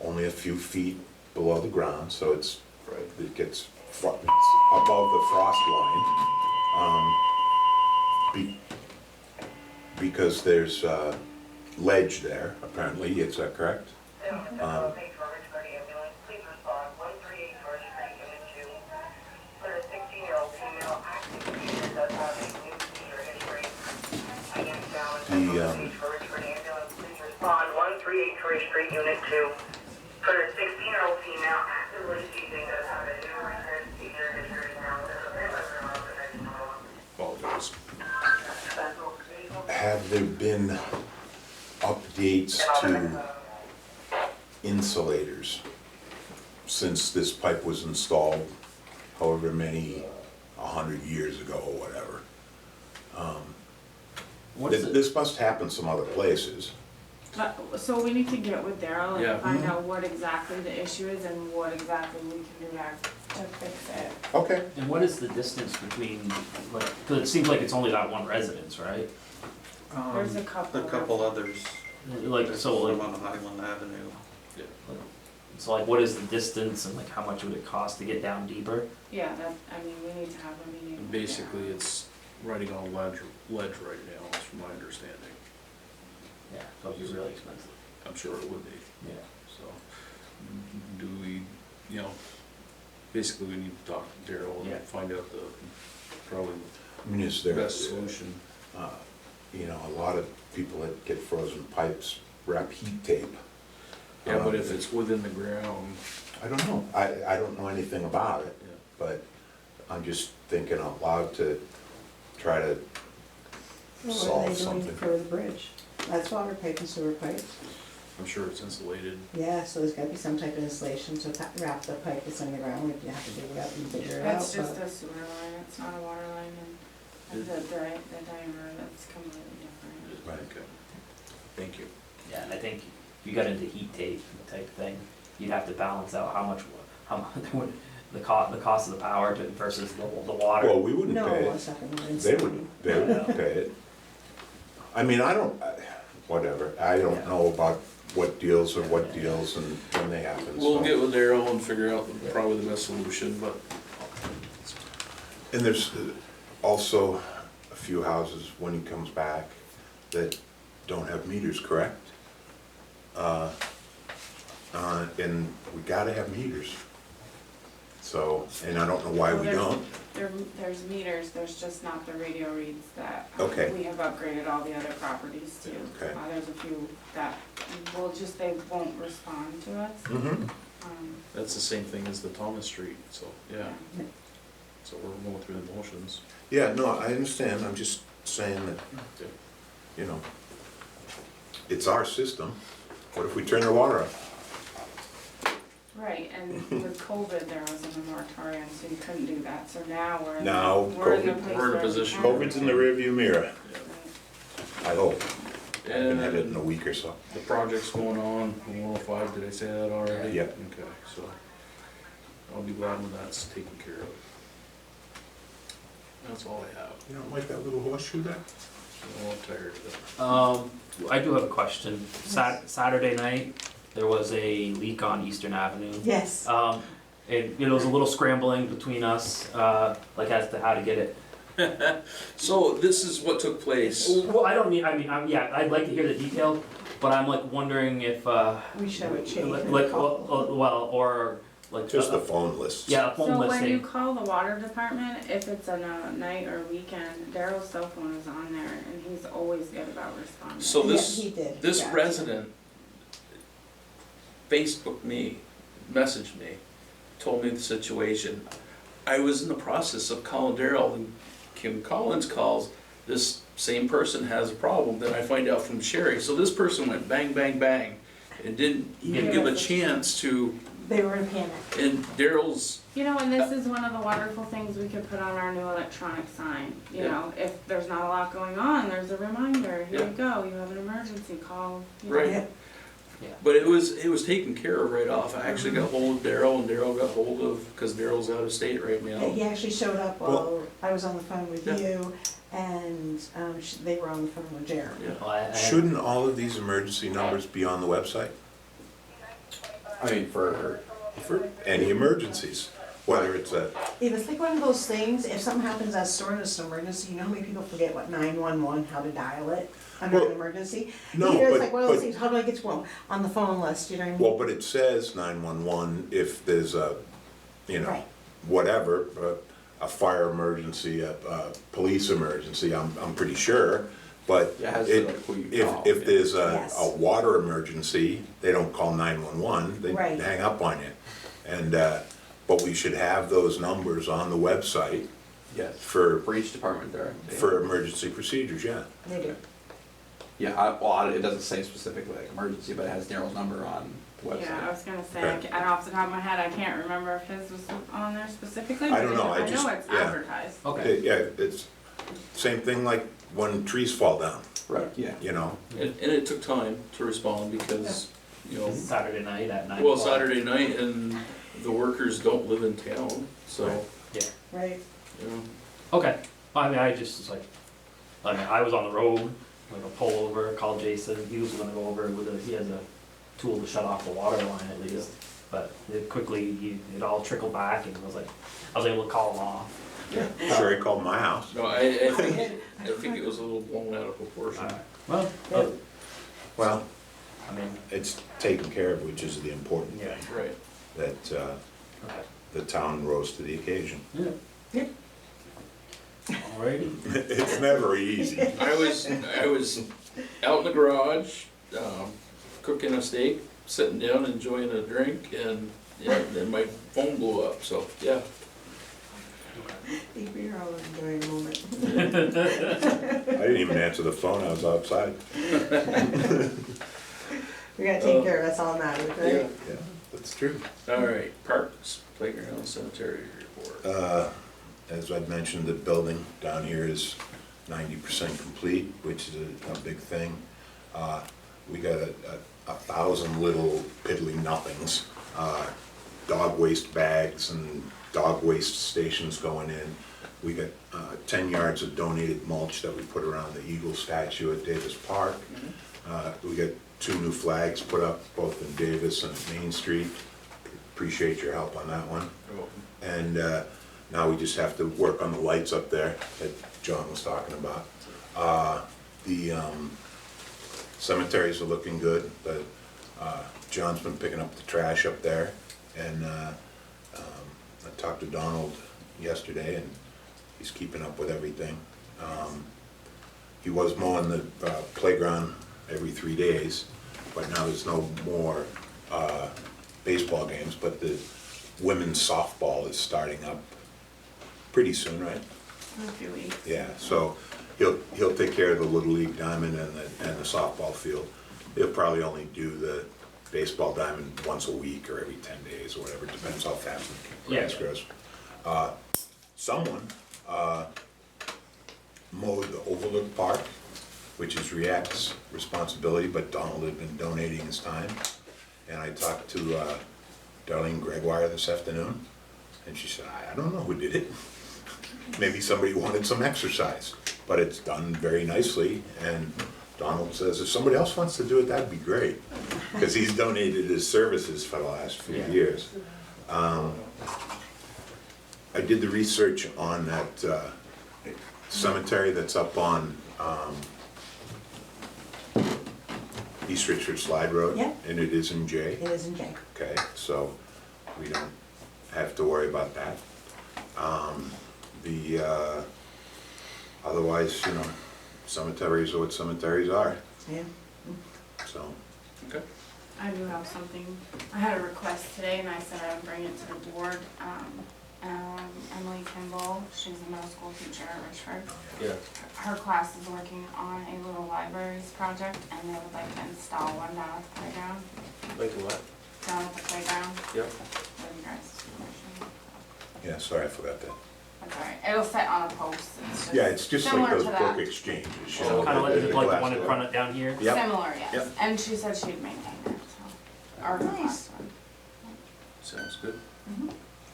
E: only a few feet below the ground, so
J: Right.
E: it gets, it's above the frost line. Because there's ledge there, apparently, is that correct?
M: On 138 First Street, Unit 2, for a 16-year-old female actively seizing that had a numerous seizure history now.
J: Apologize.
E: Have there been updates to insulators since this pipe was installed, however many, 100 years ago or whatever? This must happen some other places.
I: So we need to get with Daryl
J: Yeah.
I: and find out what exactly the issue is and what exactly we can do to fix it.
E: Okay.
B: And what is the distance between, like, cause it seems like it's only that one residence, right?
I: There's a couple.
G: A couple others.
B: Like, so like,
G: On Highland Avenue.
B: so like what is the distance and like how much would it cost to get down deeper?
I: Yeah, I mean, we need to have a meeting. with
J: Basically,
I: Daryl.
J: it's riding on ledge right now, that's from my understanding.
B: Yeah, so it'd be really expensive.
J: I'm sure it would be,
B: Yeah.
J: so. Do we, basically we need to talk to Daryl
B: Yeah.
J: and find out probably
E: I mean, is
J: the
E: there,
J: best solution.
E: a lot of people that get frozen pipes wrap heat tape.
J: Yeah, but if it's within the ground,
E: I don't know, I don't know anything about it,
J: yeah.
E: but I'm just thinking out loud to try to
D: What are
E: solve
D: they doing
E: something.
D: for the bridge? That's water pipe and sewer pipes.
J: I'm sure it's insulated.
D: Yeah, so there's gotta be some type of installation to wrap the pipe that's underground, if you have to dig it up and figure it out.
I: It's just
D: but-
I: a sewer line, it's not a water line, and the diameter, that's completely different.
E: Right.
J: Okay. Thank you.
B: Yeah, and I think if you got into heat tape type thing, you'd have to balance out how much the cost of the power versus the water.
E: Well, we wouldn't
D: No,
E: pay
D: one
E: it,
D: second, we're
E: they
D: installing.
E: wouldn't pay it. I mean, whatever, I don't know about what deals are what deals and when they happen,
J: We'll
E: so.
J: get with Daryl and figure out probably the best solution, but
E: And there's also a few houses, when he comes back, that don't have meters, correct? And we gotta have meters. So, and I don't know why we don't.
I: There's meters, there's just not the radio reads that
E: Okay.
I: we have upgraded all the other properties to.
E: Okay.
I: There's a few that they won't respond to us.
E: Mm-hmm.
J: that's the same thing as the Thomas Street, so, yeah. So we're going through the motions.
E: Yeah, no, I understand, I'm just saying that, it's our system. What if we turn the water off?
I: Right, and with COVID, there wasn't a moratorium, so you couldn't do that, so now we're
E: Now,
I: we're in the
E: COVID-
I: place
J: we're in a
I: where we
J: position-
I: can.
E: COVID's in the rearview mirror,
I: Right.
E: I hope. I haven't had it in
J: And
E: a week or so.
J: the project's going on, 105, did I say that already?
E: Yep.
J: Okay, so I'll be glad when that's taken care of. That's all I have.
E: You don't like that little horseshoe there?
J: I'm tired of it.
B: I do have a question. Saturday night, there was a leak on Eastern Avenue.
D: Yes.
B: And it was a little scrambling between us, like as to how to get it.
J: So this is what took place.
B: Well, yeah, I'd like to hear the details, but I'm like wondering if,
D: We should have a change.
B: like, well, or like.
E: Just the phone list.
B: Yeah, a phone
I: So when you
B: listing.
I: call the water department, if it's on a night or weekend, Daryl's cell phone is on there, and he's always good about responding.
J: So this,
D: Yeah, he did.
J: this
D: Yeah.
J: resident Facebooked me, messaged me, told me the situation. I was in the process of calling Daryl, and Kim Collins calls, this same person has a problem, then I find out from Sherry. So this person went bang, bang, bang, and didn't even give a chance to,
D: They were in panic.
J: and Daryl's,
I: You know, and this is one of the wonderful things we could put on our new electronic sign. You
J: Yeah.
I: know, if there's not a lot going on, there's a reminder, here
J: Yeah.
I: you go, you have an emergency, call. You know.
J: right. But it was taken care of right off. I actually got hold of Daryl, and Daryl got hold of, because Daryl's out of state right now.
D: He actually showed up while I was on the phone with
J: Yeah.
D: you, and they were on the phone with Jeremy.
J: Yeah.
B: Well, I
E: Shouldn't all of these emergency numbers be on the website?
L: I mean, for,
E: For any emergencies, whether it's a,
D: It's like one of those things, if something happens that's sort of an emergency, you know how many people forget what 911, how to dial it under
E: Well,
D: an emergency?
E: no,
D: You know, it's
E: but-
D: like one of those
E: but-
D: things, how do I get to one on the phone list, you know what I mean?
E: well, but it says 911 if there's a, you know,
D: Right.
E: whatever, a fire emergency, a police emergency, I'm pretty sure. But
L: Yeah, it has to, like, who you call,
E: if
L: yeah.
E: there's
D: Yes.
E: a water emergency, they don't call 911, they
D: Right.
E: hang up on you. And, but we should have those numbers on the website
L: yes,
E: for
L: each department there.
E: for emergency procedures, yeah.
D: They do.
L: Yeah, it doesn't say specifically like emergency, but it has Daryl's number on the website.
I: Yeah, I was gonna say,
E: Okay.
I: off the top of my head, I can't remember if his was on there specifically,
E: I
I: but
E: don't know, I
I: I
E: just-
I: know it's
E: yeah.
I: advertised.
B: Okay.
E: Yeah, it's same thing like when trees fall down,
L: Right, yeah.
E: you know?
J: And it took time to respond because, you know,
B: Saturday night at 9
J: well,
B: o'clock.
J: Saturday night, and the workers don't live in town, so,
D: Right.
J: you know.
B: Okay, I mean, I just was like, I was on the road, like a pull over, called Jason, he was gonna go over he has a tool to shut off the water line at least. But it quickly, it all trickled back and I was able to call him off.
E: Sure, he called my house.
J: No, I think it was a little blown out of proportion.
B: Well,
E: Well,
B: I mean,
E: it's taken care of, which is the important
B: yeah,
E: thing,
J: Right.
E: that
B: okay.
E: the town rose to the occasion.
B: Yeah. Alrighty.
E: It's never easy.
J: I was out in the garage, cooking a steak, sitting down, enjoying a drink, and, yeah, then my phone blew up, so, yeah.
D: I think we are all enjoying the moment.
E: I didn't even answer the phone, I was outside.
D: We gotta take care of, that's all that matters, right?
E: Yeah, that's true.
J: All right, parks, playground, cemetery report.
E: As I'd mentioned, the building down here is 90% complete, which is a big thing. We got a 1,000 little piddly nothings, dog waste bags and dog waste stations going in. We got 10 yards of donated mulch that we put around the Eagle statue at Davis Park. We got 2 new flags put up, both in Davis and at Main Street. Appreciate your help on that one.
J: You're welcome.
E: And now we just have to work on the lights up there that John was talking about. The cemeteries are looking good. John's been picking up the trash up there, and I talked to Donald yesterday, and he's keeping up with everything. He was mowing the playground every 3 days, but now there's no more baseball games, but the women's softball is starting up pretty soon, right?
I: In a few weeks.
E: Yeah, so he'll take care of the Little League diamond and the softball field. He'll probably only do the baseball diamond once a week or every 10 days or whatever, depends how fast the grass grows. Someone mowed the Overlook Park, which is React's responsibility, but Donald had been donating his time. And I talked to Darlene Gregoire this afternoon, and she said, I don't know who did it. Maybe somebody wanted some exercise, but it's done very nicely. And Donald says, if somebody else wants to do it, that'd be great, because he's donated his services for the last few years. I did the research on that cemetery that's up on East Richford Slide Road.
D: Yeah.
E: And it is in J.
D: It is in J.
E: Okay, so we don't have to worry about that. Otherwise, you know, cemeteries are what cemeteries are,
D: Yeah.
E: so.
J: Okay.
I: I do have something, I had a request today and I said I would bring it to the board. Emily Kimball, she's a middle school teacher at Richford.
J: Yeah.
I: Her class is working on a little libraries project, and they would like to install one down at the playground,
J: Like what?
I: down at the playground.
J: Yep.
I: With you guys' permission.
E: Yeah, sorry, I forgot that.
I: That's all right, it'll sit on a post, it's just.
E: Yeah, it's just like
I: similar
E: those
I: to
E: book
I: that.
E: exchanges, you
J: So
E: know.
B: Kinda like
E: the
B: the
E: glass
B: one in
E: door.
B: front of down here.
E: Yep.
I: Similar, yes,
E: Yep.
I: and she said she'd maintain it, so, or the
D: Nice.
I: last one.
J: Sounds good.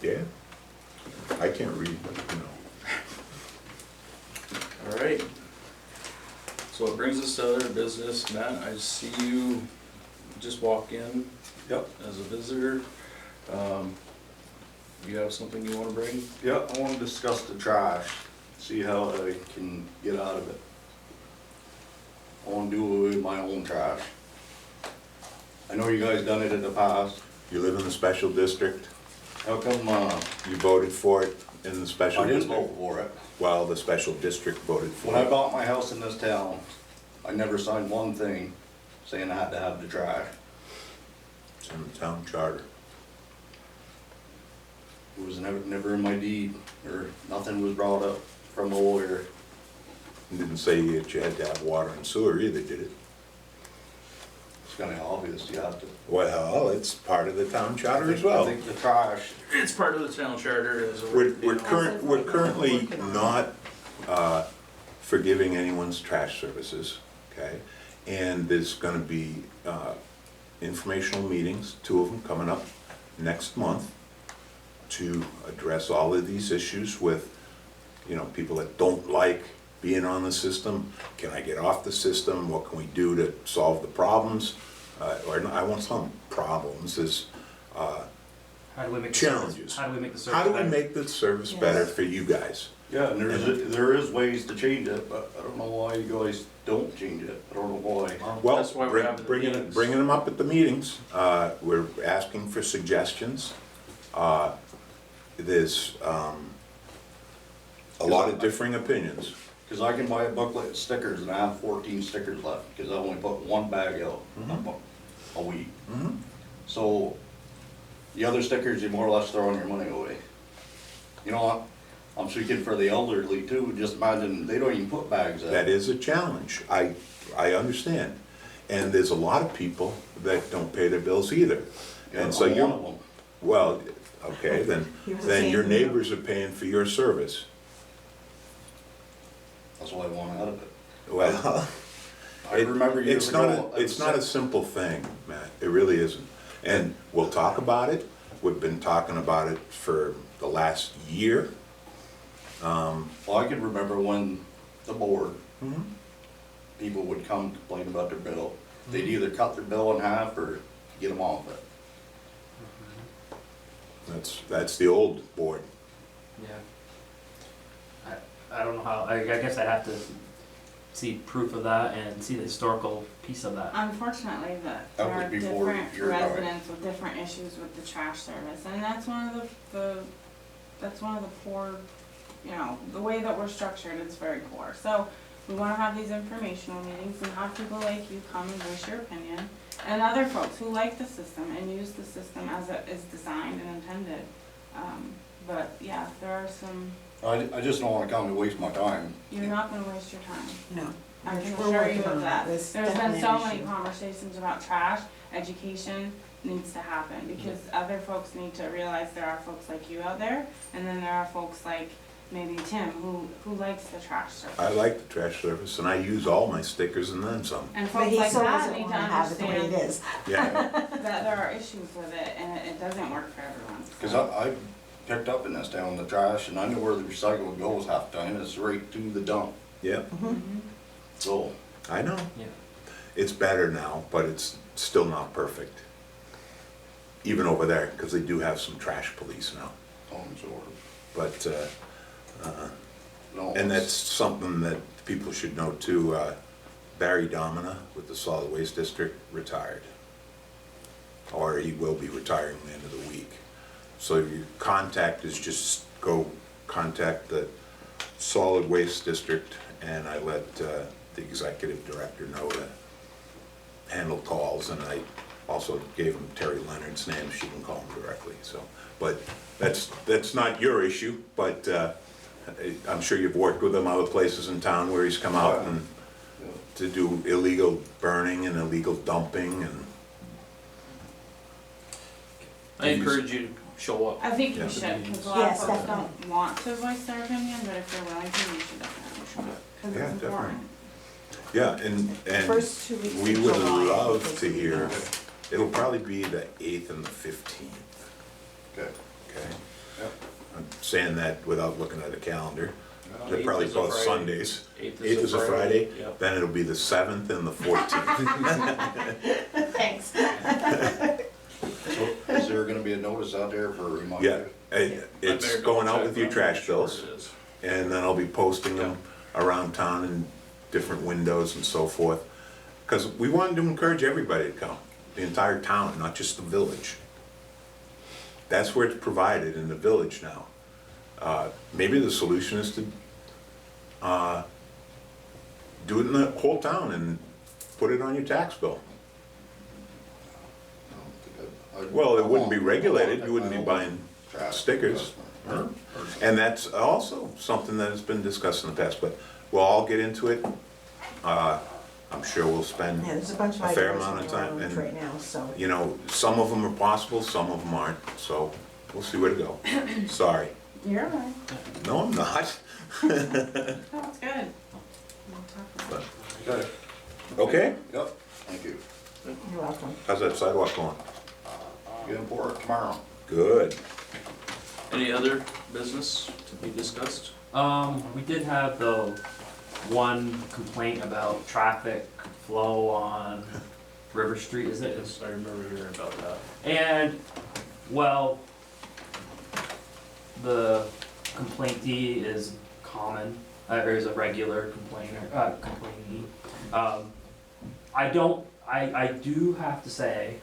E: Yeah. I can't read, but, you know.
J: All right. So it brings us to other business. Matt, I see you just walk in.
N: Yep.
J: As a visitor. You have something you wanna bring?
N: Yeah, I want to discuss the trash, see how I can get out of it. I want to do away with my own trash. I know you guys done it in the past.
E: You live in the special district,
N: How come,
E: you voted for it in the special
N: I didn't
E: district.
N: vote for it?
E: Well, the special district voted for
N: When I
E: it.
N: bought my house in this town, I never signed one thing saying I had to have the trash.
E: It's in the town charter.
N: It was never in my deed, or nothing was brought up from a lawyer.
E: It didn't say that you had to have water and sewer either, did it?
N: It's kind of obvious you have to.
E: Well, it's part of the town charter as
N: I
E: well.
N: think the trash,
J: It's part of the town charter as a.
E: We're currently not forgiving anyone's trash services, okay? And there's gonna be informational meetings, 2 of them coming up next month, to address all of these issues with, you know, people that don't like being on the system. Can I get off the system? What can we do to solve the problems? Or I won't tell them problems, is
B: How do we make the service?
E: challenges.
B: How do we make the service
E: How do we
B: better?
E: make the service better for you guys?
N: yeah, and there is ways to change it, but I don't know why you guys don't change it. I don't know why.
E: Well,
J: That's why we're having the meetings.
E: bringing them up at the meetings, we're asking for suggestions. There's a lot of differing opinions.
N: Cause I can buy a booklet of stickers and I have 14 stickers left, cause I only put one bag out a week.
E: Mhm.
N: So, the other stickers, you're more or less throwing your money away. You know what? I'm speaking for the elderly too, just imagine, they don't even put bags out.
E: That is a challenge, I understand. And there's a lot of people that don't pay their bills either.
N: Yeah,
E: And so
N: I'm
E: you're,
N: one of them.
E: well, okay, then
D: He was
E: your
D: saying-
E: neighbors are paying for your service.
N: That's what I want out of it.
E: Well,
N: I remember years
E: it's not
N: ago.
E: it's not a simple thing, Matt, it really isn't. And we'll talk about it, we've been talking about it for the last year.
N: Well, I can remember when the board,
E: Mhm.
N: people would come complain about their bill. They'd either cut their bill in half or get them off it.
E: That's the old board.
B: Yeah. I don't know how, I guess I'd have to see proof of that and see the historical piece of that.
I: Unfortunately,
N: That
I: there
N: was
I: are
N: before
I: different
N: your time.
I: residents with different issues with the trash service, and that's one of that's one of the poor, you know, the way that we're structured, it's very poor. So, we wanna have these informational meetings and have people like you come and voice your opinion, and other folks who like the system and use the system as it is designed and intended. But yeah, there are some,
N: I just don't wanna come and waste my time.
I: you're not gonna waste your time.
D: No.
I: I can
D: We're
I: assure
D: working
I: you
D: on
I: of that.
D: This
I: There's been
D: definitely
I: so
D: an
I: many
D: issue.
I: conversations about trash, education needs to happen, because other folks need to realize there are folks like you out there, and then there are folks like maybe Tim, who likes the trash service.
E: I like the trash service and I use all my stickers and then some.
I: And
D: But
I: folks
D: he
I: like
D: still
I: that
D: doesn't
I: need to
D: wanna have it the way it
I: understand
D: is.
E: Yeah,
I: that there are issues with it, and it doesn't work for everyone.
N: Cause I picked up in this town the trash and I know where the recycle goes half the time, it's right to the dump.
E: yeah,
N: So,
E: I know.
B: Yeah.
E: It's better now, but it's still not perfect. Even over there, because they do have some trash police now.
N: I'm sure.
E: But,
N: No,
E: and
N: it's-
E: that's something that people should know too. Barry Domina with the Solid Waste District retired. Or he will be retiring at the end of the week. So your contact is just go contact the Solid Waste District, and I let the executive director know to handle calls, and Also gave him Terry Leonard's name, she can call him directly, so. But that's not your issue, but I'm sure you've worked with him other places in town where he's come out and to do illegal burning and illegal dumping and.
J: I encourage you to show up.
I: I think
E: Yeah.
I: you should, because a lot
D: Yes,
I: of folks
D: definitely.
I: don't want to voice their opinion, but if they're willing to, you should definitely show up, because
E: Yeah,
I: it's
E: definitely.
I: important.
E: Yeah, and
D: First 2 weeks
E: we
D: of
E: would
D: July,
E: love
D: because
E: to
D: we
E: hear,
D: have-
E: it'll probably be the 8th and the 15th,
N: Okay.
E: okay?
N: Yep.
E: I'm saying that without looking at a calendar. They're
J: 8th
E: probably
J: is a
E: both
J: Friday.
E: Sundays.
J: 8th
E: 8th is a Friday,
J: Yep.
E: then it'll be the 7th and the 14th.
D: Thanks.
N: So is there gonna be a notice out there for a reminder?
E: Yeah, it's
J: I better
E: going out
J: double
E: with
J: check,
E: your
J: but I'm
E: trash
J: pretty sure
E: bills,
J: it is.
E: and then I'll be posting them around town in different windows and so forth. Because we wanted to encourage everybody to come, the entire town, not just the village. That's where it's provided, in the village now. Maybe the solution is to do it in the whole town and put it on your tax bill. Well, it wouldn't be regulated, you wouldn't be buying stickers. Huh? And that's also something that has been discussed in the past, but we'll all get into it. I'm sure we'll spend
D: Yeah, there's a bunch of
E: a fair
D: ideas
E: amount
D: on
E: of
D: the
E: time.
D: road
E: And,
D: right now, so.
E: you know, some of them are possible, some of them aren't, so we'll see where to go. Sorry.
I: You're right.
E: No, I'm not.
I: That's good. We'll talk about it.
E: But-
N: Okay.
E: Okay,
N: Yep, thank you.
D: You're welcome.
E: how's that sidewalk going?
N: Get in for it tomorrow.
E: Good.
J: Any other business to be discussed?
B: We did have the one complaint about traffic flow on River Street, is it?
J: Yes, I remember hearing about that.
B: And, well, the complaintee is common, or is a regular complainer, complainee. I do have to say,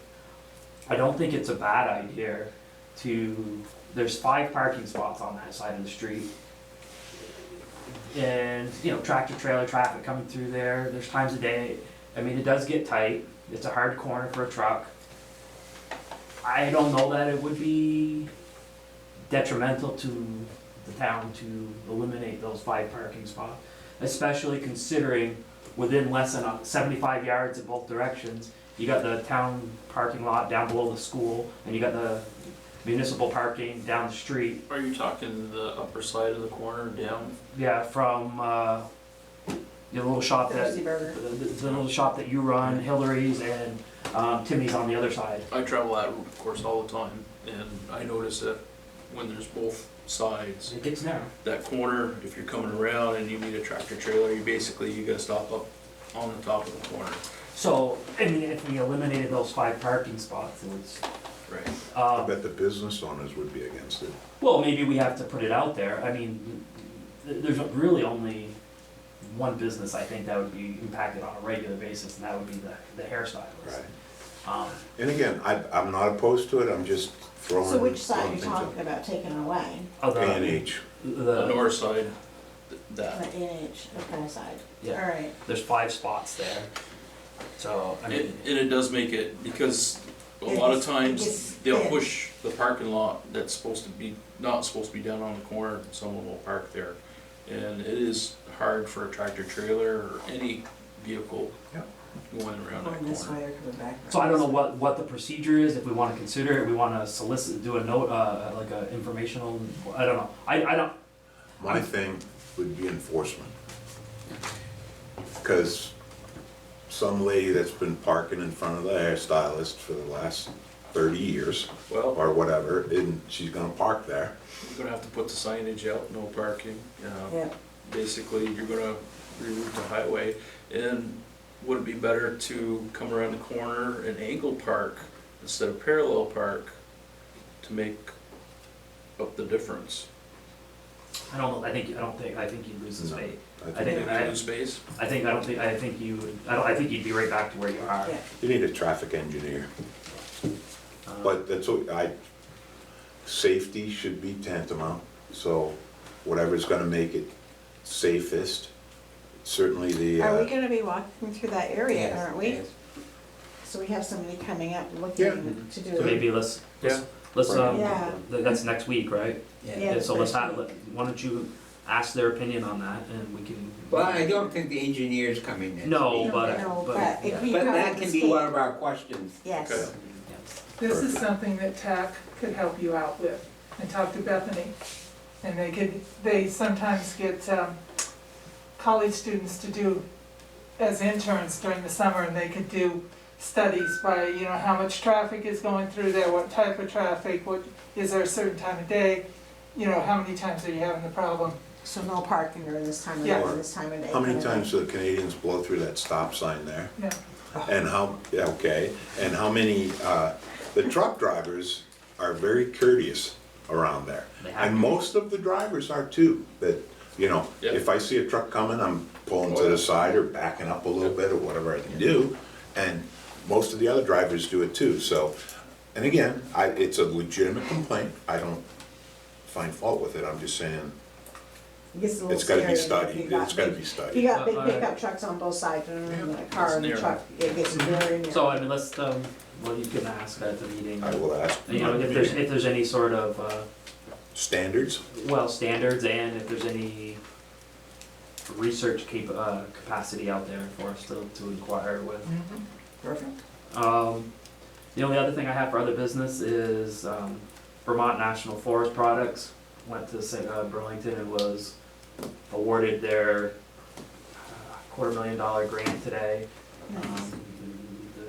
B: I don't think it's a bad idea there's 5 parking spots on that side of the street. And, you know, tractor trailer traffic coming through there's times a day, I mean, it does get tight, it's a hard corner for a truck. I don't know that it would be detrimental to the town to eliminate those 5 parking spots, especially considering within less than 75 yards in both directions, you got the town parking lot down below the school, and you got the municipal parking down the street.
J: Are you talking the upper side of the corner down?
B: Yeah, from the little shop that,
D: Thirsty Burger.
B: the little shop that you run, Hillary's, and Timmy's on the other side.
J: I travel that route, of course, all the time, and I notice that when there's both sides,
B: It gets narrow.
J: that corner, if you're coming around and you meet a tractor trailer, you gotta stop up on the top of the corner.
B: So, I mean, if we eliminated those 5 parking spots, it would,
J: Right.
E: I bet the business owners would be against it.
B: well, maybe we have to put it out there. I mean, there's really only one business, I think, that would be impacted on a regular basis, and that would be the hairstylist.
E: And again, I'm not opposed to it, I'm just throwing.
D: So which side are you
E: things up.
D: talking about taking away?
B: Of the-
E: A&H.
J: The
B: The,
J: north side,
D: The
J: that,
D: NH, okay, side. All
B: yeah,
D: right.
B: there's 5 spots there. So, I
J: and
B: mean,
J: it does make it, because a
D: It
J: lot of
D: gets- it
J: times,
D: gets
J: they'll
D: thin.
J: push the parking lot that's supposed to be, not supposed to be down on the corner, someone will park there. And it is hard for a tractor trailer or any vehicle
E: Yeah.
J: going around that
D: Going this
J: corner.
D: way or coming back.
B: so I don't know what the procedure is, if we wanna consider it, we wanna solicit, do a note, like a informational, I don't know. I don't,
E: My thing would be enforcement. Because some lady that's been parking in front of the hairstylist for the last 30 years,
J: Well,
E: or whatever, and she's gonna park there.
J: you're gonna have to put the signage out, no parking.
D: Yeah.
J: Basically, you're gonna reroute the highway. And would it be better to come around the corner and angle park instead of parallel park to make up the difference?
B: I don't know, I think you'd lose the
E: No.
B: space.
E: I
B: I
E: think
B: think,
J: Maybe lose space?
B: I think you would, I think you'd be right back to where you are.
D: Yeah.
E: you need a traffic engineer.
B: Um,
E: But that's what safety should be tantamount, so whatever's gonna make it safest, certainly the,
D: Are we gonna be walking through that area, aren't we? So we have somebody coming up looking to do
B: So
D: it.
B: maybe let's,
L: Yeah.
D: Yeah.
B: that's next week, right?
D: Yeah,
B: And so let's
D: first
B: have,
D: week.
B: why don't you ask their opinion on that and we can.
C: Well, I don't think the engineer's coming next
B: No,
C: week.
B: but,
D: No,
B: but,
D: but it
B: yeah.
D: could be
C: But
D: part
C: that
D: of the
C: can be
D: state.
C: one of our questions.
D: Yes.
E: Okay.
H: This is something that TAC could help you out with, and talk to Bethany. And they sometimes get college students to do as interns during the summer, and they could do studies by, you know, how much traffic is going through there, what type of traffic, is there a certain time of day, you know, how many times are you having the problem?
D: So no parking during this time of
H: Yeah.
D: day, or this time of day.
E: How many
D: kind of
E: times do the Canadians blow through that stop sign there?
H: Yeah.
E: And how, okay, and how many, the truck drivers are very courteous around there.
B: They have
E: And
B: to.
E: most of the drivers are too, that, you know,
J: Yeah.
E: if I see a truck coming, I'm pulling to the side or backing up a little bit or whatever I can do. And most of the other drivers do it too, so, and again, it's a legitimate complaint, I don't find fault with it, I'm just saying,
D: It gets a little
E: it's gotta be
D: scary if
E: studied,
D: you got
E: it's gotta
D: big-
E: be
D: If you
E: studied.
D: got big
B: Alright.
D: pickup trucks on both sides, and a
J: It's
D: car and a
J: narrow.
D: truck, it gets very narrow.
B: So, I mean, let's, well, you can ask at the meeting.
E: I will ask.
B: You know, if there's any sort of,
E: Standards?
B: well, standards and if there's any research capacity out there for us to inquire with.
D: Perfect.
B: The only other thing I have for other business is Vermont National Forest Products went to Burlington and was awarded their $250,000 grant today.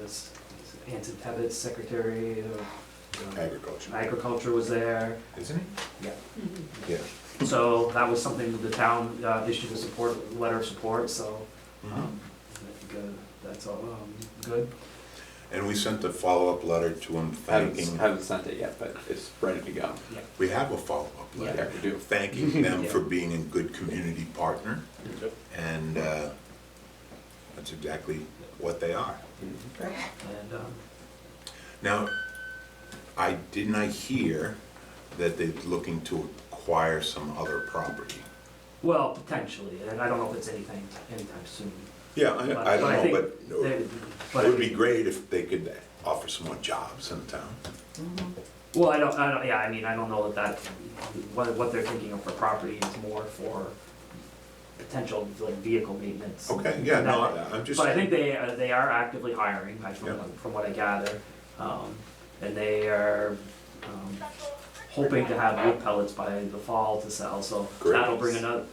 B: This Anson Tebbet's Secretary of
E: Agriculture.
B: Agriculture was there.
E: Isn't
B: Yeah.
E: he? Yeah.
B: So that was something that the town issued a letter of support, so
E: Mhm.
B: I think that's all good.
E: And we sent a follow-up letter to him thanking,
L: Haven't sent it yet, but it's ready to go.
E: we have a follow-up
L: Yeah,
E: letter,
L: we do.
E: thanking them
B: Yeah.
E: for being a good community partner,
J: Yep.
E: and that's exactly what they are.
B: And
E: Now, didn't I hear that they're looking to acquire some other property?
B: well, potentially, and I don't know if it's anytime soon.
E: Yeah,
B: But
E: I
B: I
E: don't know,
B: think
E: but
B: they-
E: it
B: but
E: would be great if they could offer some more jobs in town.
B: Well, I don't, yeah, I mean, I don't know what they're thinking of for property is more for potential like vehicle maintenance.
E: Okay, yeah, no, I'm just.
B: But I think they are actively hiring,
E: Yeah.
B: from what I gather. And they are hoping to have wood pellets by the fall to sell, so
E: Great.
B: that'll bring
E: Yep.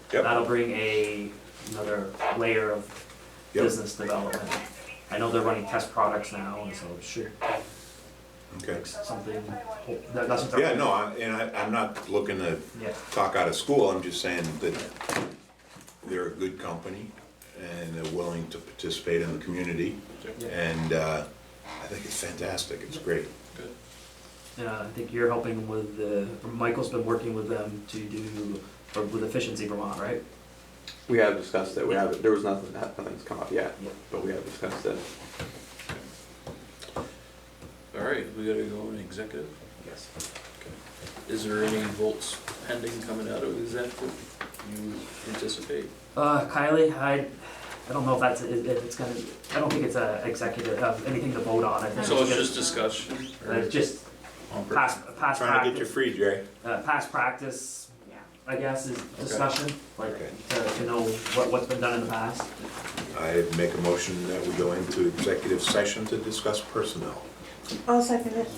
B: another layer of
E: Yep.
B: business development. I know they're running test products now, and so it should
E: Okay.
B: something, that's what they're.
E: Yeah, no, I'm not looking to
B: Yeah.
E: talk out of school, I'm just saying that they're a good company and they're willing to participate in the community.
B: Yeah.
E: And I think it's fantastic, it's great.
B: I think you're helping with Michael's been working with them to do, or with Efficiency Vermont, right?
L: We have discussed it, there was nothing's come up yet,
B: Yeah.
L: but we have discussed it.
J: All right, we gotta go in executive.
B: Yes.
J: Is there any votes pending coming out of executive you anticipate?
B: Kylie, I don't know if it's gonna, I don't think it's a executive, anything to vote on, I think
J: So it's
B: it's
J: just discussion? or
B: it's just
J: on
B: past
E: Trying to get you
B: practice,
E: free, Jay.
B: past practice,
I: Yeah.
B: I guess, is discussion, like,
E: Okay.
B: to know what's been done in the past.
E: I make a motion that we go into executive session to discuss personnel.
D: I'll second it.